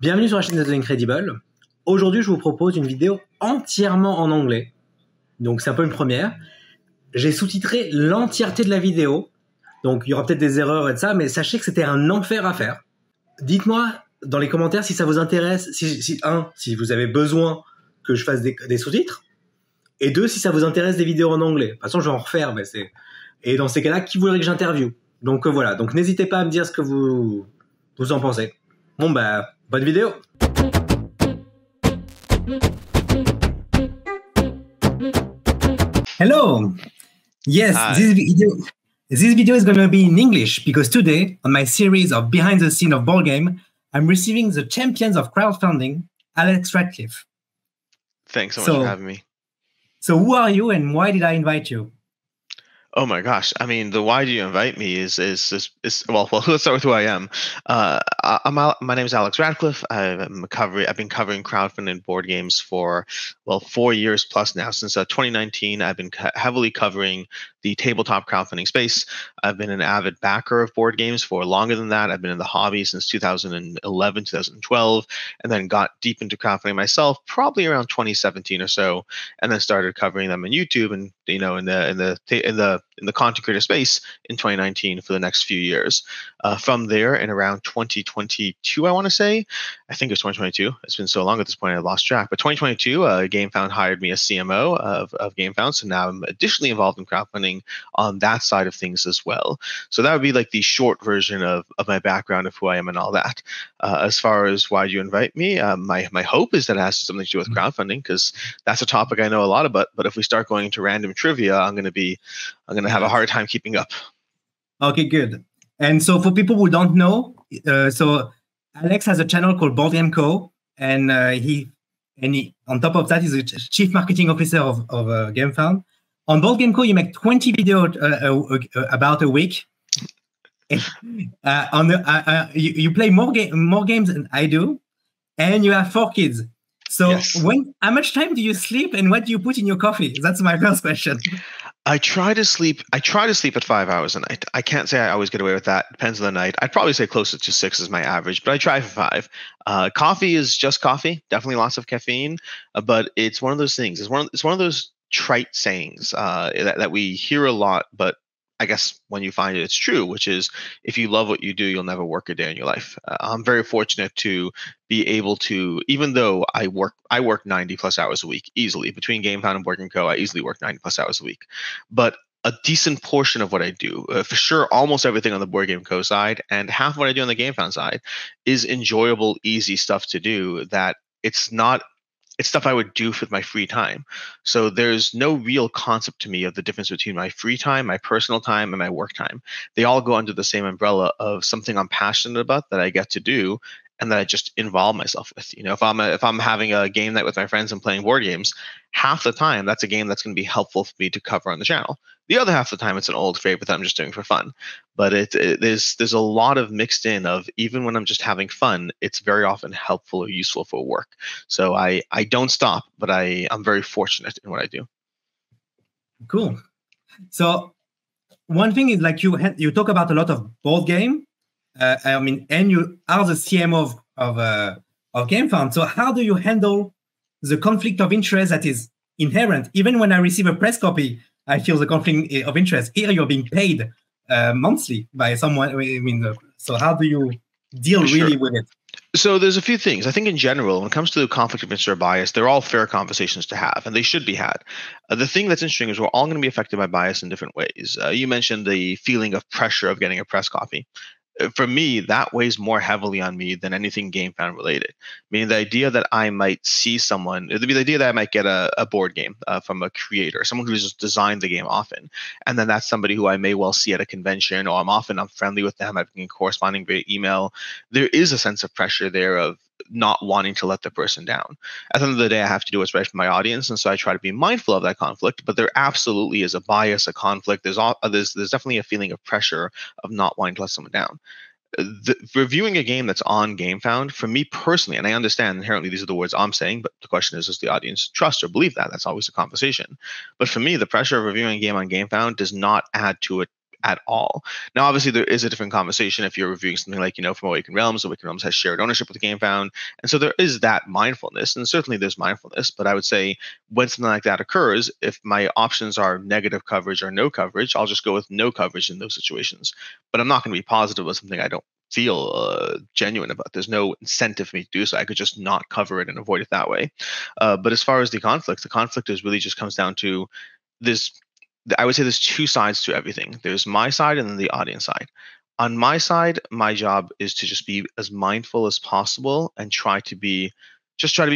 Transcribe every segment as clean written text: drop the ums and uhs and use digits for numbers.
Bienvenue sur la chaîne de Incredible. Aujourd'hui, je vous propose une vidéo entièrement en anglais. Donc, c'est un peu une première. J'ai sous-titré l'entièreté de la vidéo. Donc, il y aura peut-être des erreurs et de ça, mais sachez que c'était un enfer à faire. Dites-moi dans les commentaires si ça vous intéresse, si vous avez besoin que je fasse des sous-titres, et deux, si ça vous intéresse des vidéos en anglais. De toute façon, je vais en refaire, mais c'est... Et dans ces cas-là, qui voudrait que j'interviewe? Donc, voilà. Donc, n'hésitez pas à me dire ce que vous en pensez. Bon, bonne vidéo. Hello. Yes, this video is going to be in English because today, on my series of behind the scene of board game, I'm receiving the champions of crowdfunding, Alex Radcliffe. Thanks so much for having me. So who are you and why did I invite you? Oh my gosh! I mean, the why do you invite me is well. Let's start with who I am. My name is Alex Radcliffe. I've been covering crowdfunding board games for 4 years plus now. Since 2019, I've been heavily covering the tabletop crowdfunding space. I've been an avid backer of board games for longer than that. I've been in the hobby since 2011, 2012, and then got deep into crowdfunding myself probably around 2017 or so, and then started covering them on YouTube and in the content creator space in 2019 for the next few years. From there, in around 2022, I want to say, I think it was 2022. It's been so long at this point, I lost track. But 2022, Gamefound hired me as CMO of Gamefound, so now I'm additionally involved in crowdfunding on that side of things as well. So that would be like the short version of my background of who I am and all that. As far as why you invite me, my hope is that it has something to do with crowdfunding, because that's a topic I know a lot about. But if we start going into random trivia, I'm going to have a hard time keeping up. Okay, good. And so for people who don't know, so Alex has a channel called Board Game Co, and he on top of that, he's a chief marketing officer of Gamefound. On Board Game Co, you make 20 videos about a week. You play more games than I do, and you have 4 kids. So yes. How much time do you sleep, and what do you put in your coffee? That's my first question. I try to sleep at 5 hours a night. I can't say I always get away with that. Depends on the night. I'd probably say closer to 6 is my average, but I try for 5. Coffee is just coffee. Definitely lots of caffeine, but it's one of those things. It's one of those trite sayings that we hear a lot, but I guess when you find it, it's true, which is if you love what you do, you'll never work a day in your life. I'm very fortunate to be able to, even though I work 90 plus hours a week easily between Gamefound and Board Game Co. I easily work 90 plus hours a week, but a decent portion of what I do, for sure, almost everything on the Board Game Co. side and half of what I do on the Gamefound side is enjoyable, easy stuff to do that it's stuff I would do with my free time. So there's no real concept to me of the difference between my free time, my personal time, and my work time. They all go under the same umbrella of something I'm passionate about that I get to do and that I just involve myself with. You know, if I'm having a game night with my friends and playing board games, half the time that's a game that's going to be helpful for me to cover on the channel. The other half of the time it's an old favorite that I'm just doing for fun. But there's a lot of mixed in of, even when I'm just having fun, it's very often helpful or useful for work. So I don't stop, but I'm very fortunate in what I do. Cool. So one thing is, like, you talk about a lot of board game. And you are the CMO of Gamefound. So how do you handle the conflict of interest that is inherent? Even when I receive a press copy, I feel the conflict of interest. Here you're being paid monthly by someone. So how do you deal really with it? So there's a few things. I think in general, when it comes to the conflict of interest or bias, they're all fair conversations to have, and they should be had. The thing that's interesting is we're all going to be affected by bias in different ways. You mentioned the feeling of pressure of getting a press copy. For me, that weighs more heavily on me than anything Gamefound related. Meaning the idea that I might see someone, the idea that I might get a board game from a creator, someone who's designed the game often, and then that's somebody who I may well see at a convention, or I'm friendly with them, I've been corresponding via email. There is a sense of pressure there of not wanting to let the person down. At the end of the day, I have to do what's right for my audience, and so I try to be mindful of that conflict. But there absolutely is a bias, a conflict. There's definitely a feeling of pressure of not wanting to let someone down. Reviewing a game that's on Gamefound, for me personally, and I understand inherently these are the words I'm saying, but the question is, does the audience trust or believe that? That's always a conversation. But for me, the pressure of reviewing a game on Gamefound does not add to it at all. Now, obviously, there is a different conversation if you're reviewing something like, from Awaken Realms. Awaken Realms has shared ownership with Gamefound. And so there is that mindfulness, and certainly there's mindfulness. But I would say when something like that occurs, if my options are negative coverage or no coverage, I'll just go with no coverage in those situations. But I'm not going to be positive with something I don't feel genuine about. There's no incentive for me to do so. I could just not cover it and avoid it that way. But as far as the conflict is really just comes down to this. I would say there's two sides to everything. There's my side and then the audience side. On my side, my job is to just be as mindful as possible and try to be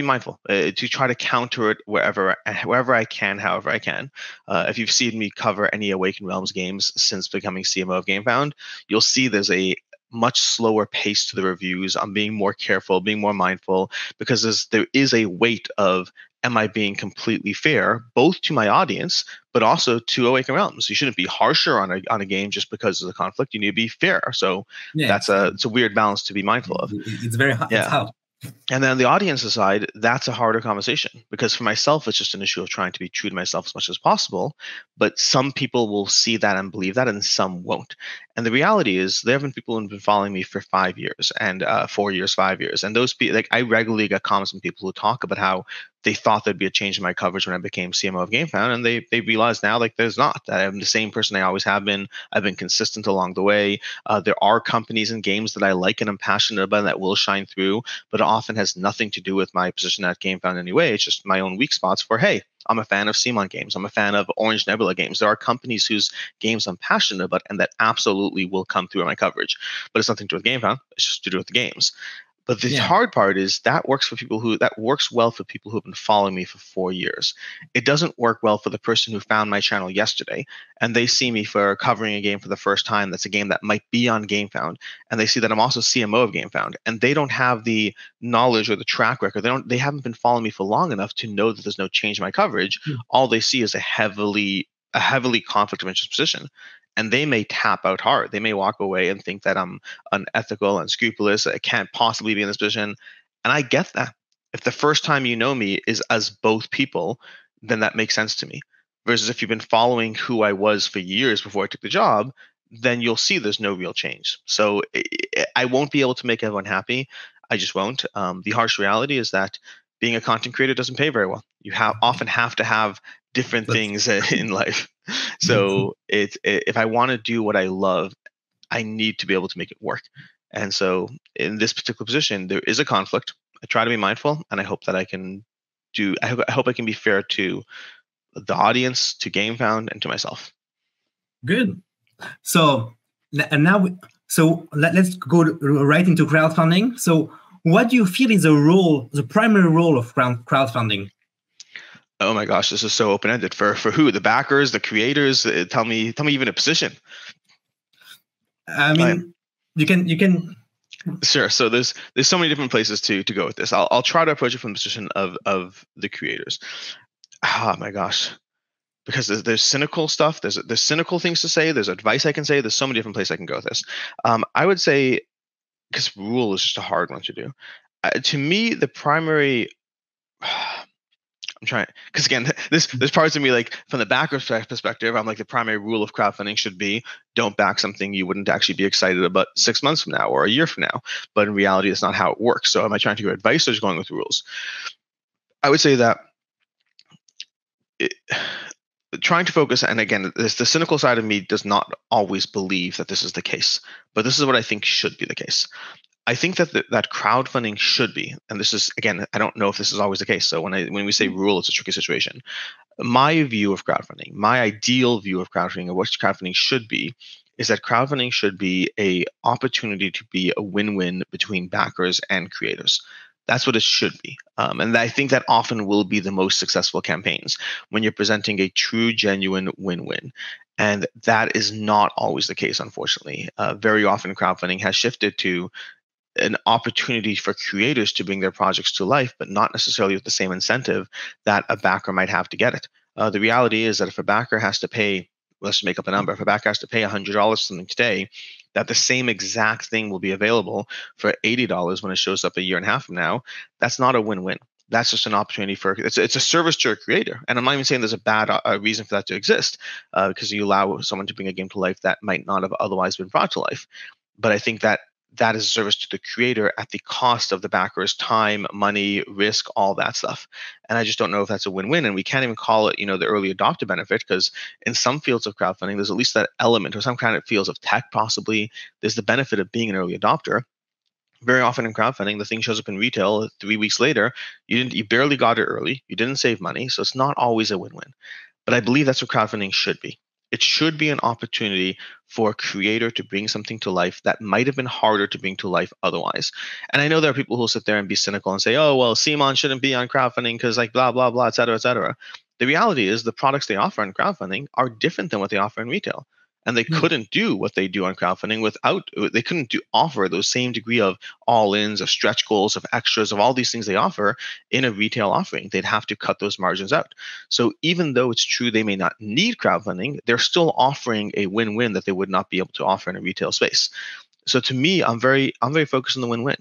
mindful, to try to counter it wherever I can, however I can. If you've seen me cover any Awaken Realms games since becoming CMO of Gamefound, you'll see there's a much slower pace to the reviews. I'm being more careful, being more mindful, because there is a weight of, am I being completely fair, both to my audience, but also to Awaken Realms? You shouldn't be harsher on a game just because of the conflict. You need to be fair. So it's a weird balance to be mindful of. It's very hard. Yeah. It's hard. And then on the audience side, that's a harder conversation, because for myself, it's just an issue of trying to be true to myself as much as possible. But some people will see that and believe that, and some won't. And the reality is, there have been people who have been following me for 5 years and 4 years, 5 years. And those people, like, I regularly get comments from people who talk about how they thought there'd be a change in my coverage when I became CMO of Gamefound, and they realize now, like, there's not. That I'm the same person I always have been. I've been consistent along the way. There are companies and games that I like and I'm passionate about and that will shine through, but it often has nothing to do with my position at Gamefound anyway. It's just my own weak spots for, hey, I'm a fan of CMON games. I'm a fan of Orange Nebula games. There are companies whose games I'm passionate about and that absolutely will come through in my coverage. But it's nothing to do with Gamefound. It's just to do with the games. But the hard part is that works well for people who have been following me for 4 years. It doesn't work well for the person who found my channel yesterday and they see me for covering a game for the first time. That's a game that might be on Gamefound, and they see that I'm also CMO of Gamefound, and they don't have the knowledge or the track record. They haven't been following me for long enough to know that there's no change in my coverage. All they see is a heavily conflict of interest position. And they may tap out hard. They may walk away and think that I'm unethical, unscrupulous. I can't possibly be in this position. And I get that. If the first time you know me is as both people, then that makes sense to me. Versus if you've been following who I was for years before I took the job, then you'll see there's no real change. So I won't be able to make everyone happy. I just won't. The harsh reality is that being a content creator doesn't pay very well. You often have to have different things in life. So if I want to do what I love, I need to be able to make it work. And so in this particular position, there is a conflict. I try to be mindful, and I hope that I can I hope I can be fair to the audience, to Gamefound, and to myself. Good. So let's go right into crowdfunding. So what do you feel is the primary role of crowdfunding? Oh my gosh, this is so open-ended. For who? The backers, the creators? Tell me even a position. I mean, you can. Sure. So there's so many different places to go with this. I'll try to approach it from the position of the creators. Oh my gosh, because there's cynical stuff. There's cynical things to say. There's advice I can say. There's so many different places I can go with this. I would say, because rule is just a hard one to do. To me, the primary. I'm trying, because again, there's parts of me, like from the backer's perspective, I'm like, the primary rule of crowdfunding should be don't back something you wouldn't actually be excited about 6 months from now or a year from now. But in reality, that's not how it works. So am I trying to give advice or just going with rules? I would say that trying to focus, and again, the cynical side of me does not always believe that this is the case, but this is what I think should be the case. I think that crowdfunding should be, and this is, again, I don't know if this is always the case. So when we say rule, it's a tricky situation. My view of crowdfunding, my ideal view of crowdfunding, and what crowdfunding should be, is that crowdfunding should be a opportunity to be a win-win between backers and creators. That's what it should be. And I think that often will be the most successful campaigns when you're presenting a true, genuine win-win. And that is not always the case, unfortunately. Very often crowdfunding has shifted to an opportunity for creators to bring their projects to life, but not necessarily with the same incentive that a backer might have to get it. The reality is that if a backer has to pay, let's just make up a number, if a backer has to pay $100 for something today, that the same exact thing will be available for $80 when it shows up a year and a half from now. That's not a win-win. that's just an opportunity for it's a service to a creator. And I'm not even saying there's a bad reason for that to exist, because you allow someone to bring a game to life that might not have otherwise been brought to life. But I think that that is a service to the creator at the cost of the backer's time, money, risk, all that stuff. And I just don't know if that's a win-win. And we can't even call it, the early adopter benefit, because in some fields of crowdfunding, there's at least that element, or some kind of fields of tech, possibly, there's the benefit of being an early adopter. Very often in crowdfunding, the thing shows up in retail 3 weeks later. You barely got it early. You didn't save money, so it's not always a win-win. But I believe that's what crowdfunding should be. It should be an opportunity for a creator to bring something to life that might have been harder to bring to life otherwise. And I know there are people who will sit there and be cynical and say, "Oh, well, CMON shouldn't be on crowdfunding because like blah blah blah, et cetera, et cetera." The reality is the products they offer on crowdfunding are different than what they offer in retail. And they couldn't do what they do on crowdfunding they couldn't offer those same degree of all-ins, of stretch goals, of extras, of all these things they offer in a retail offering. They'd have to cut those margins out. So even though it's true they may not need crowdfunding, they're still offering a win-win that they would not be able to offer in a retail space. So to me, I'm very focused on the win-win.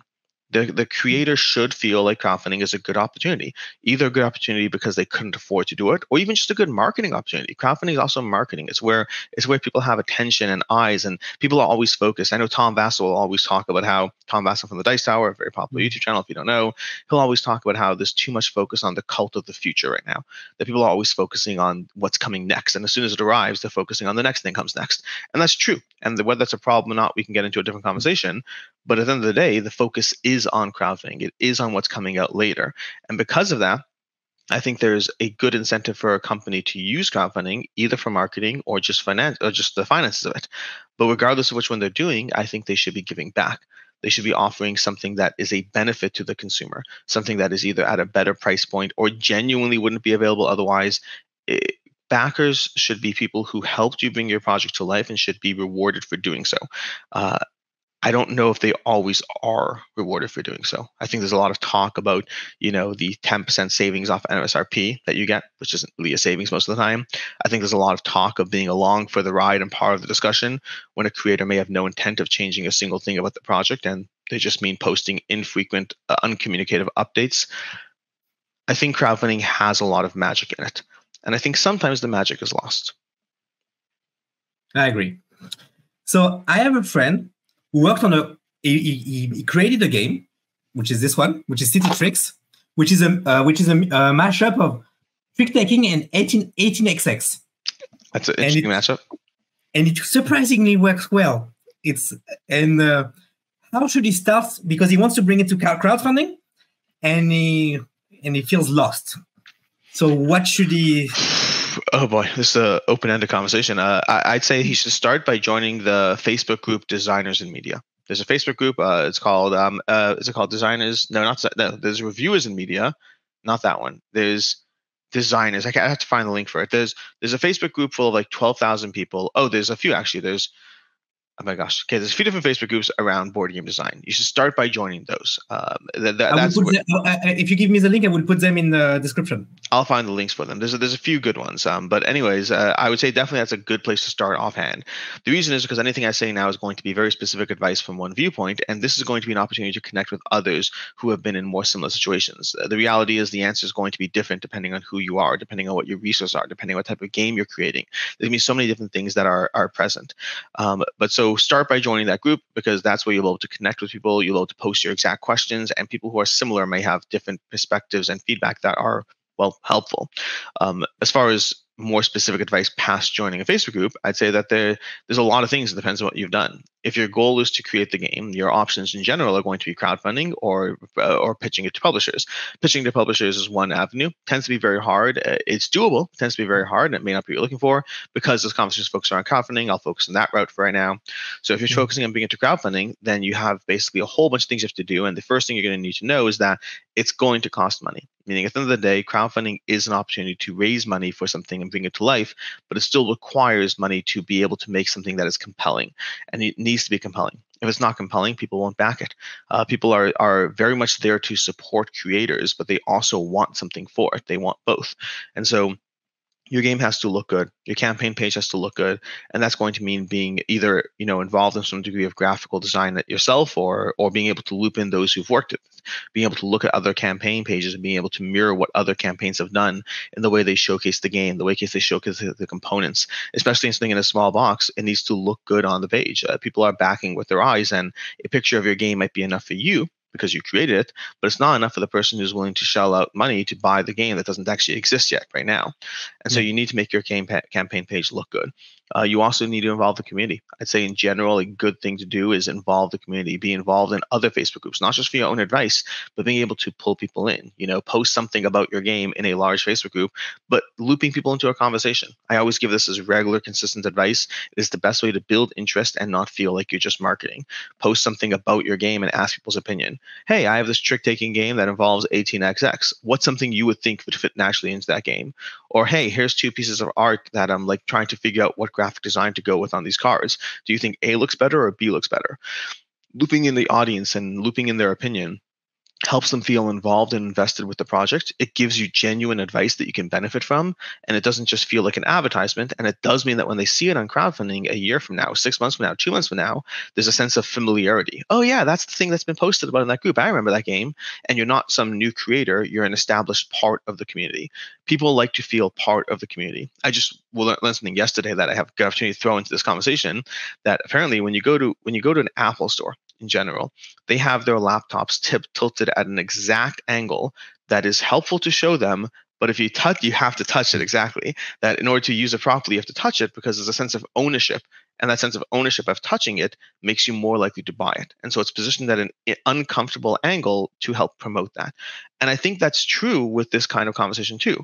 The creator should feel like crowdfunding is a good opportunity, either a good opportunity because they couldn't afford to do it, or even just a good marketing opportunity. Crowdfunding is also marketing. It's where people have attention and eyes, and people are always focused. I know Tom Vassell will always talk about how Tom Vassell from the Dice Tower, a very popular YouTube channel, if you don't know, he'll always talk about how there's too much focus on the cult of the future right now. That people are always focusing on what's coming next, and as soon as it arrives, they're focusing on the next thing comes next, and that's true. And whether that's a problem or not, we can get into a different conversation. But at the end of the day, the focus is on crowdfunding. It is on what's coming out later. And because of that, I think there's a good incentive for a company to use crowdfunding, either for marketing or just the finances of it. But regardless of which one they're doing, I think they should be giving back. They should be offering something that is a benefit to the consumer, something that is either at a better price point or genuinely wouldn't be available otherwise. Backers should be people who helped you bring your project to life and should be rewarded for doing so. I don't know if they always are rewarded for doing so. I think there's a lot of talk about, the 10% savings off MSRP that you get, which isn't really a savings most of the time. I think there's a lot of talk of being along for the ride and part of the discussion when a creator may have no intent of changing a single thing about the project, and they just mean posting infrequent, uncommunicative updates. I think crowdfunding has a lot of magic in it, and I think sometimes the magic is lost. I agree. So I have a friend who worked on he created a game, which is this one, which is City Tricks, which is a mashup of trick taking and 18xx. That's an interesting mashup, and it surprisingly works well. How should he start? Because he wants to bring it to crowdfunding, and he feels lost. So what should he? Oh boy, this is an open-ended conversation. I'd say he should start by joining the Facebook group Designers in Media. There's a Facebook group. It's called is it called Designers? No, there's Reviewers in Media, not that one. There's Designers. I have to find the link for it. There's a Facebook group full of like 12,000 people. Oh, there's a few actually. Oh my gosh. Okay, there's a few different Facebook groups around board game design. You should start by joining those. If you give me the link, I will put them in the description. I'll find the links for them. There's a few good ones. But anyways, I would say definitely that's a good place to start offhand. The reason is because anything I say now is going to be very specific advice from one viewpoint, and this is going to be an opportunity to connect with others who have been in more similar situations. The reality is the answer is going to be different depending on who you are, depending on what your resources are, depending on what type of game you're creating. There's going to be so many different things that are present. So start by joining that group, because that's where you'll be able to connect with people. You'll be able to post your exact questions, and people who are similar may have different perspectives and feedback that are, well, helpful. As far as more specific advice past joining a Facebook group, I'd say that there's a lot of things. It depends on what you've done. If your goal is to create the game, your options in general are going to be crowdfunding or pitching it to publishers. Pitching to publishers is one avenue. Tends to be very hard. It's doable. Tends to be very hard, and it may not be what you're looking for. Because this conversation is focused on crowdfunding, I'll focus on that route for right now. So if you're focusing on being into crowdfunding, then you have basically a whole bunch of things you have to do. And the first thing you're going to need to know is that it's going to cost money. Meaning, at the end of the day, crowdfunding is an opportunity to raise money for something and bring it to life, but it still requires money to be able to make something that is compelling, and it needs to be compelling. If it's not compelling, people won't back it. People are very much there to support creators, but they also want something for it. They want both. And so your game has to look good. Your campaign page has to look good, and that's going to mean being either involved in some degree of graphical design yourself, or being able to loop in those who've worked it, being able to look at other campaign pages and being able to mirror what other campaigns have done in the way they showcase the game, the way they showcase the components. Especially in something in a small box, it needs to look good on the page. People are backing with their eyes, and a picture of your game might be enough for you because you created it, but it's not enough for the person who's willing to shell out money to buy the game that doesn't actually exist yet right now. And so you need to make your campaign page look good. You also need to involve the community. I'd say in general, a good thing to do is involve the community, be involved in other Facebook groups, not just for your own advice, but being able to pull people in, post something about your game in a large Facebook group, but looping people into a conversation. I always give this as regular, consistent advice. It is the best way to build interest and not feel like you're just marketing. Post something about your game and ask people's opinion. Hey, I have this trick-taking game that involves 18xx. What's something you would think would fit naturally into that game? Or, hey, here's 2 pieces of art that I'm trying to figure out what graphic design to go with on these cards. Do you think A looks better or B looks better? Looping in the audience and looping in their opinion helps them feel involved and invested with the project. It gives you genuine advice that you can benefit from, and it doesn't just feel like an advertisement. And it does mean that when they see it on crowdfunding a year from now, 6 months from now, 2 months from now, there's a sense of familiarity. Oh yeah, that's the thing that's been posted about in that group. I remember that game. And you're not some new creator, you're an established part of the community. People like to feel part of the community. I just learned something yesterday that I have good opportunity to throw into this conversation, that apparently when you go to an Apple store in general, they have their laptops tilted at an exact angle that is helpful to show them. But if you touch, you have to touch it exactly. That in order to use it properly, you have to touch it because there's a sense of ownership. And that sense of ownership of touching it makes you more likely to buy it. And so it's positioned at an uncomfortable angle to help promote that. And I think that's true with this kind of conversation too.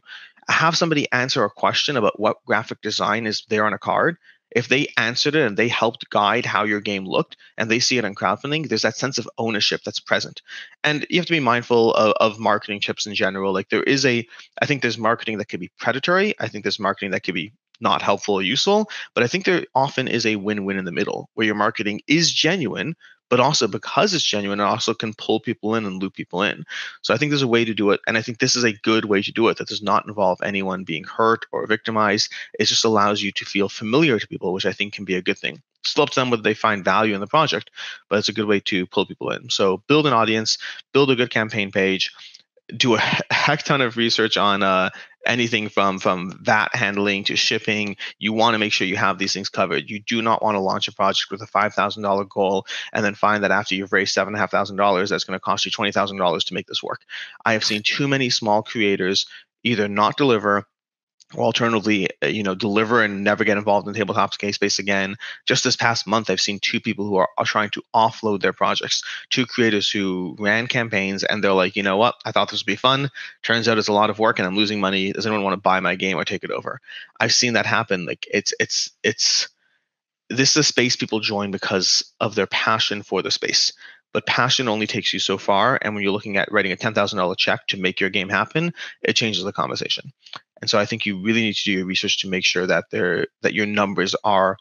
Have somebody answer a question about what graphic design is there on a card. If they answered it and they helped guide how your game looked and they see it on crowdfunding, there's that sense of ownership that's present. And you have to be mindful of marketing chips in general. I think there's marketing that could be predatory. I think there's marketing that could be not helpful or useful, but I think there often is a win-win in the middle where your marketing is genuine, but also because it's genuine, it also can pull people in and loop people in. So I think there's a way to do it. And I think this is a good way to do it that does not involve anyone being hurt or victimized. It just allows you to feel familiar to people, which I think can be a good thing. Still up to them whether they find value in the project, but it's a good way to pull people in. So build an audience, build a good campaign page, do a heck ton of research on anything from VAT handling to shipping. You want to make sure you have these things covered. You do not want to launch a project with a $5,000 goal and then find that after you've raised $7,500, that's going to cost you $20,000 to make this work. I have seen too many small creators either not deliver, or alternatively, deliver and never get involved in the tabletop game space again. Just this past month, I've seen 2 people who are trying to offload their projects, 2 creators who ran campaigns, and they're like, you know what? I thought this would be fun. Turns out it's a lot of work and I'm losing money. Does anyone want to buy my game or take it over? I've seen that happen. This is a space people join because of their passion for the space. But passion only takes you so far. And when you're looking at writing a $10,000 check to make your game happen, it changes the conversation. And so I think you really need to do your research to make sure that your numbers are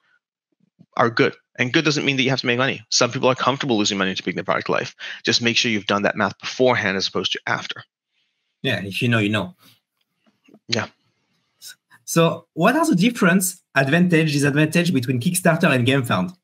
good. And good doesn't mean that you have to make money. Some people are comfortable losing money to bring their product to life. Just make sure you've done that math beforehand as opposed to after. Yeah, if you know, you know. Yeah. So what are the advantage, disadvantage between Kickstarter and Gamefound?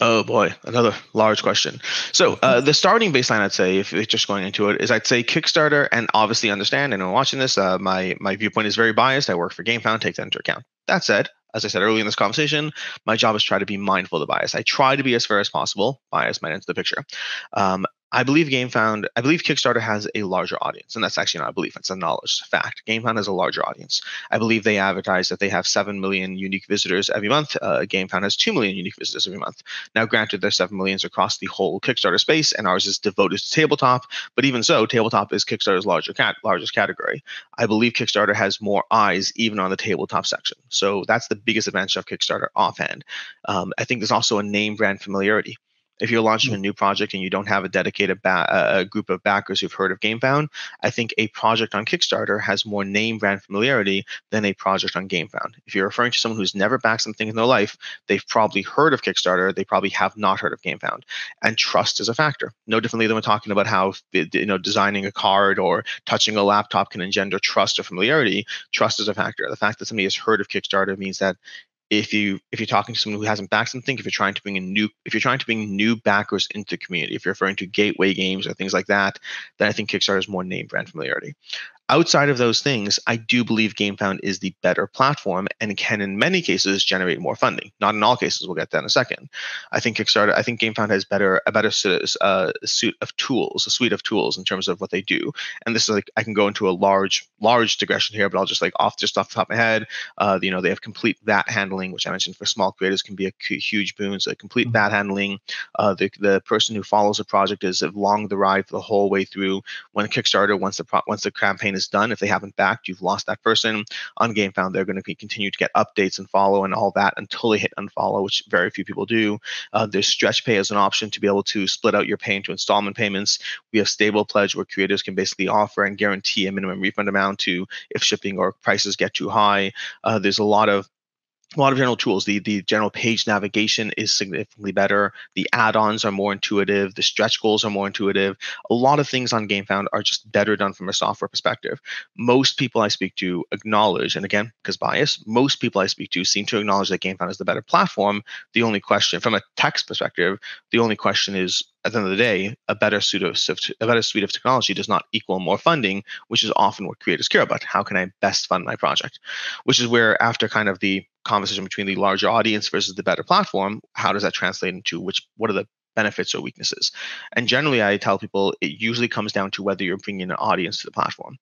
Oh boy, another large question. So the starting baseline, I'd say, if it's just going into it, is I'd say Kickstarter, and obviously understand, and I'm watching this, my viewpoint is very biased. I work for Gamefound, take that into account. That said, as I said earlier in this conversation, my job is to try to be mindful of the bias. I try to be as fair as possible. Bias might enter the picture. I believe Kickstarter has a larger audience, and that's actually not a belief, it's a knowledge, it's a fact. Gamefound has a larger audience. I believe they advertise that they have 7 million unique visitors every month. Gamefound has 2 million unique visitors every month. Now, granted, there's 7 million across the whole Kickstarter space, and ours is devoted to tabletop, but even so, tabletop is Kickstarter's largest category. I believe Kickstarter has more eyes even on the tabletop section. So that's the biggest advantage of Kickstarter offhand. I think there's also a name brand familiarity. If you're launching a new project and you don't have a dedicated a group of backers who've heard of Gamefound, I think a project on Kickstarter has more name brand familiarity than a project on Gamefound. If you're referring to someone who's never backed something in their life, they've probably heard of Kickstarter. They probably have not heard of Gamefound. And trust is a factor. No differently than we're talking about how designing a card or touching a laptop can engender trust or familiarity. Trust is a factor. The fact that somebody has heard of Kickstarter means that if you're talking to someone who hasn't backed something, if you're trying to bring new backers into the community, if you're referring to gateway games or things like that, then I think Kickstarter is more name brand familiarity. Outside of those things, I do believe Gamefound is the better platform and can, in many cases, generate more funding. Not in all cases. We'll get that in a second. I think Gamefound has a better suite of tools in terms of what they do. And this is I can go into a large digression here, but I'll just off the top of my head. They have complete VAT handling, which I mentioned for small creators can be a huge boon. So complete VAT handling. The person who follows a project is along the ride for the whole way through. When Kickstarter, once the campaign is done, if they haven't backed, you've lost that person. On Gamefound, they're going to continue to get updates and follow and all that until they hit unfollow, which very few people do. There's stretch pay as an option to be able to split out your pay into installment payments. We have stable pledge where creators can basically offer and guarantee a minimum refund amount to if shipping or prices get too high. There's a lot of general tools. The general page navigation is significantly better. The add-ons are more intuitive. The stretch goals are more intuitive. A lot of things on Gamefound are just better done from a software perspective. Most people I speak to acknowledge, and again, because bias, most people I speak to seem to acknowledge that Gamefound is the better platform. The only question, from a text perspective, the only question is, at the end of the day, a better suite of technology does not equal more funding, which is often what creators care about. How can I best fund my project? Which is where, after kind of the conversation between the larger audience versus the better platform, how does that translate into what are the benefits or weaknesses? And generally, I tell people it usually comes down to whether you're bringing an audience to the platform.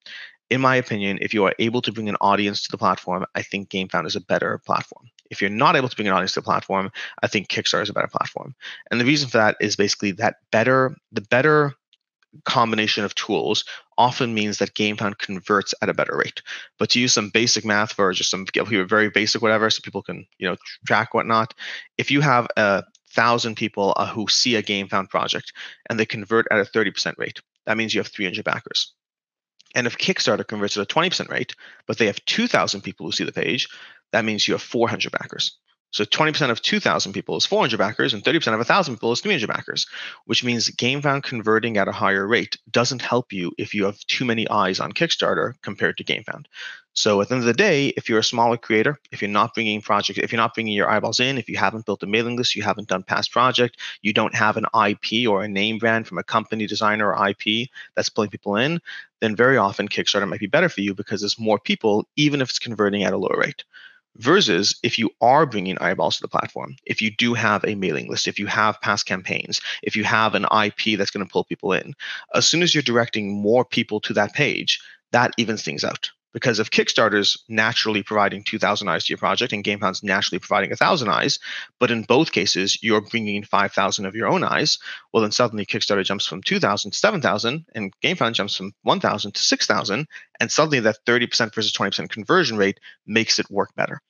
In my opinion, if you are able to bring an audience to the platform, I think Gamefound is a better platform. If you're not able to bring an audience to the platform, I think Kickstarter is a better platform. And the reason for that is basically that the better combination of tools often means that Gamefound converts at a better rate. But to use some basic math for just some very basic whatever, so people can track whatnot, if you have 1,000 people who see a Gamefound project and they convert at a 30% rate, that means you have 300 backers. And if Kickstarter converts at a 20% rate, but they have 2,000 people who see the page, that means you have 400 backers. So 20% of 2,000 people is 400 backers, and 30% of 1,000 people is 300 backers, which means Gamefound converting at a higher rate doesn't help you if you have too many eyes on Kickstarter compared to Gamefound. So at the end of the day, if you're a smaller creator, if you're not bringing your eyeballs in, if you haven't built a mailing list, you haven't done past project, you don't have an IP or a name brand from a company, designer, or IP that's pulling people in, then very often Kickstarter might be better for you because there's more people, even if it's converting at a lower rate. Versus if you are bringing eyeballs to the platform, if you do have a mailing list, if you have past campaigns, if you have an IP that's going to pull people in, as soon as you're directing more people to that page, that evens things out. Because if Kickstarter's naturally providing 2,000 eyes to your project and Gamefound's naturally providing 1,000 eyes, but in both cases, you're bringing in 5,000 of your own eyes, well, then suddenly Kickstarter jumps from 2,000 to 7,000 and Gamefound jumps from 1,000 to 6,000. And suddenly that 30% versus 20% conversion rate makes it work better.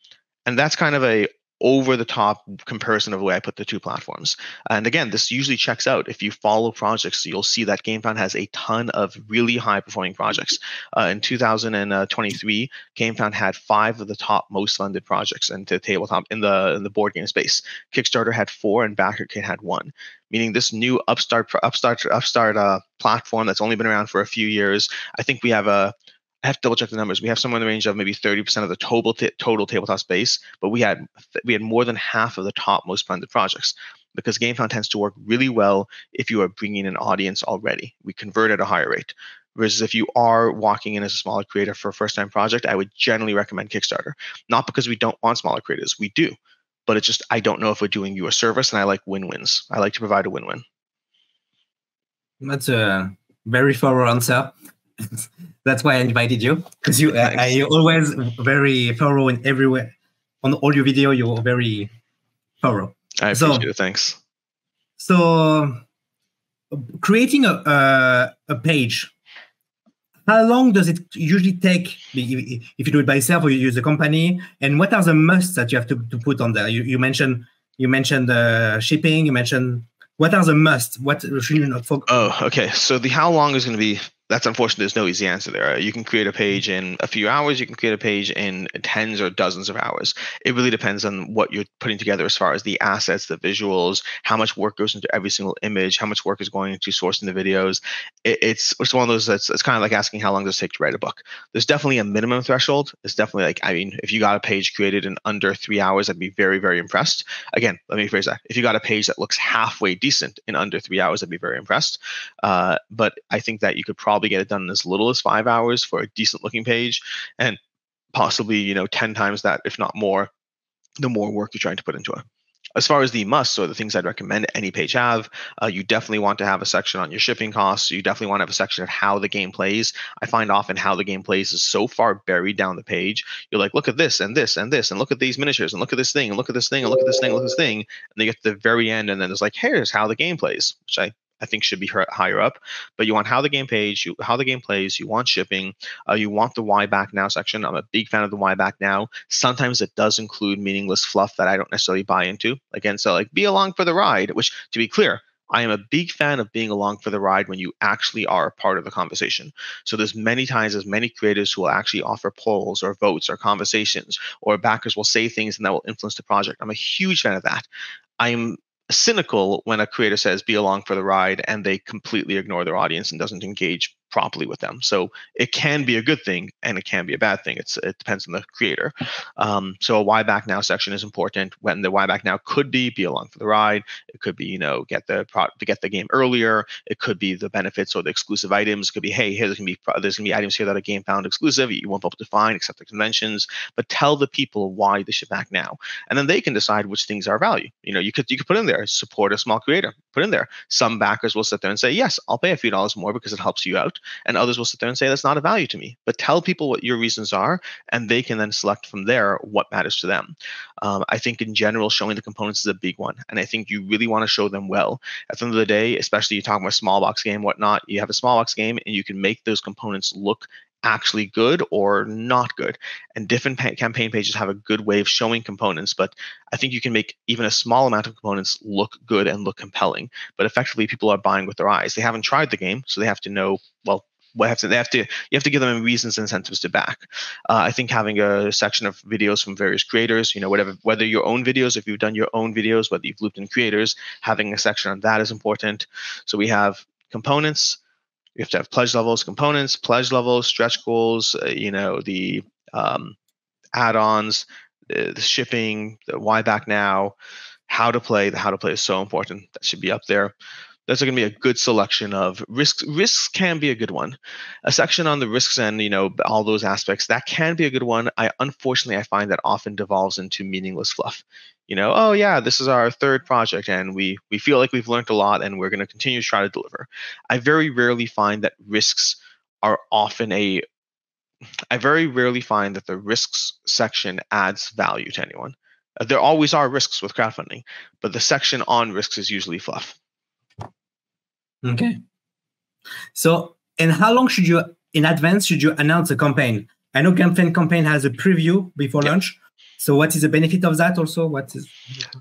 And that's kind of a over-the-top comparison of the way I put the two platforms. And again, this usually checks out. If you follow projects, you'll see that Gamefound has a ton of really high-performing projects. In 2023, Gamefound had 5 of the top most funded projects into tabletop in the board game space. Kickstarter had 4 and BackerKit had 1. Meaning this new upstart platform that's only been around for a few years. I think we have I have to double check the numbers. We have somewhere in the range of maybe 30% of the total tabletop space, but we had more than half of the top most funded projects because Gamefound tends to work really well if you are bringing an audience already. We convert at a higher rate. Versus if you are walking in as a smaller creator for a first-time project, I would generally recommend Kickstarter. Not because we don't want smaller creators, we do, but it's just I don't know if we're doing you a service, and I like win-wins. I like to provide a win-win. That's a very thorough answer. That's why I invited you, because you're always very thorough in everywhere. On all your video, you're very thorough. I appreciate it. Thanks. So, creating a page, how long does it usually take if you do it by yourself or you use a company? And what are the musts that you have to put on there? You mentioned shipping. You mentioned What are the must? What should you not focus? Oh, okay. So the how long is going to be, that's unfortunate. There's no easy answer there. You can create a page in a few hours. You can create a page in tens or dozens of hours. It really depends on what you're putting together as far as the assets, the visuals, how much work goes into every single image, how much work is going into sourcing the videos. It's one of those it's kind of like asking how long does it take to write a book. There's definitely a minimum threshold. It's definitely like, I mean, if you got a page created in under 3 hours, I'd be very, very impressed. Again, let me phrase that. If you got a page that looks halfway decent in under 3 hours, I'd be very impressed. But I think that you could probably get it done in as little as 5 hours for a decent looking page, and possibly 10 times that, if not more, the more work you're trying to put into it. As far as the musts or the things I'd recommend any page have, you definitely want to have a section on your shipping costs. You definitely want to have a section of how the game plays. I find often how the game plays is so far buried down the page. You're like, look at this and this and this, and look at these miniatures, and look at this thing, and look at this thing, and look at this thing, and look at this thing. And they get to the very end, and then it's like, here's how the game plays, which I think should be higher up. But you want how the game how the game plays. You want shipping. You want the why back now section. I'm a big fan of the why back now. Sometimes it does include meaningless fluff that I don't necessarily buy into. Again, so like be along for the ride, which, to be clear, I am a big fan of being along for the ride when you actually are a part of the conversation. So there's many times there's many creators who will actually offer polls or votes or conversations, or backers will say things and that will influence the project. I'm a huge fan of that. I'm cynical when a creator says be along for the ride and they completely ignore their audience and doesn't engage properly with them. So it can be a good thing and it can be a bad thing. It depends on the creator. So a why back now section is important. When the why back now could be along for the ride. It could be, get the game earlier. It could be the benefits or the exclusive items. It could be, hey, there's gonna be items here that are Gamefound exclusive. You won't be able to find except the conventions. But tell the people why they should back now, and then they can decide which things are value. You could put in there, support a small creator. Put in there. Some backers will sit there and say, yes, I'll pay a few dollars more because it helps you out. And others will sit there and say, that's not a value to me. But tell people what your reasons are, and they can then select from there what matters to them. I think in general, showing the components is a big one. And I think you really want to show them well. At the end of the day, especially you talk about a small box game, whatnot, you have a small box game and you can make those components look actually good or not good. And different campaign pages have a good way of showing components, but I think you can make even a small amount of components look good and look compelling. But effectively, people are buying with their eyes. They haven't tried the game, so they have to know, well, you have to give them reasons and incentives to back. I think having a section of videos from various creators, whether your own videos, if you've done your own videos, whether you've looped in creators, having a section on that is important. So we have components. You have to have pledge levels, components, pledge levels, stretch goals, the add-ons, the shipping, the why back now, how to play. The how to play is so important. That should be up there. There's going to be a good selection of risks. Risks can be a good one. A section on the risks and, all those aspects, that can be a good one. Unfortunately, I find that often devolves into meaningless fluff. Oh yeah, this is our third project and we feel like we've learned a lot and we're going to continue to try to deliver. I very rarely find that risks are often I very rarely find that the risks section adds value to anyone. There always are risks with crowdfunding, but the section on risks is usually fluff. Okay. So, and how long in advance should you announce a campaign? I know Gamefound campaign has a preview before launch. So what is the benefit of that also?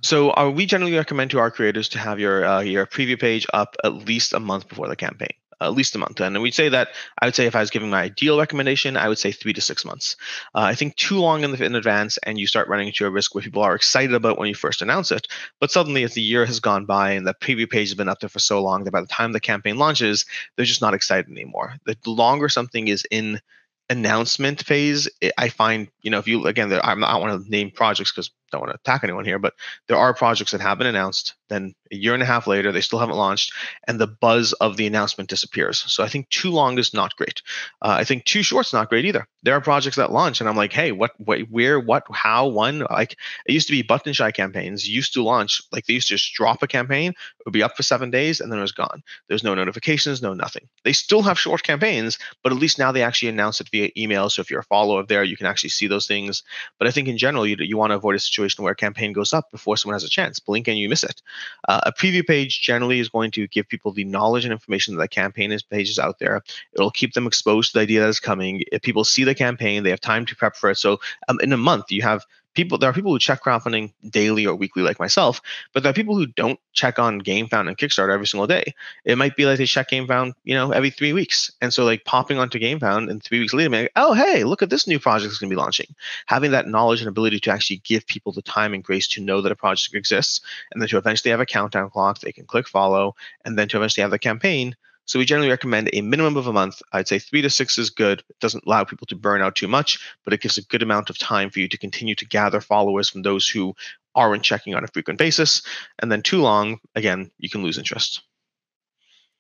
So we generally recommend to our creators to have your preview page up at least a month before the campaign. At least a month. And we'd say that, I would say if I was giving my ideal recommendation, I would say 3 to 6 months. I think too long in advance and you start running into a risk where people are excited about when you first announce it, but suddenly as the year has gone by and the preview page has been up there for so long that by the time the campaign launches, they're just not excited anymore. The longer something is in announcement phase, I find, if you, again, I don't want to name projects because I don't want to attack anyone here, but there are projects that have been announced, then a year and a half later, they still haven't launched, and the buzz of the announcement disappears. So I think too long is not great. I think too short's not great either. There are projects that launch, and I'm like, hey, what, where, what, how, when? Like, it used to be button shy campaigns used to launch, like they used to just drop a campaign, it would be up for 7 days, and then it was gone. There's no notifications, no nothing. They still have short campaigns, but at least now they actually announce it via email. So if you're a follower there, you can actually see those things. But I think in general, you want to avoid a situation where a campaign goes up before someone has a chance. Blink and you miss it. A preview page generally is going to give people the knowledge and information that the campaign page is out there. It'll keep them exposed to the idea that is coming. If people see the campaign, they have time to prep for it. So in a month, you have there are people who check crowdfunding daily or weekly like myself, but there are people who don't check on Gamefound and Kickstarter every single day. It might be like they check Gamefound, every 3 weeks. And so like popping onto Gamefound and 3 weeks later, being like, oh, hey, look at this new project that's going to be launching. Having that knowledge and ability to actually give people the time and grace to know that a project exists, and then to eventually have a countdown clock, they can click follow, and then to eventually have the campaign. So we generally recommend a minimum of a month. I'd say 3 to 6 is good. It doesn't allow people to burn out too much, but it gives a good amount of time for you to continue to gather followers from those who aren't checking on a frequent basis. And then too long, again, you can lose interest.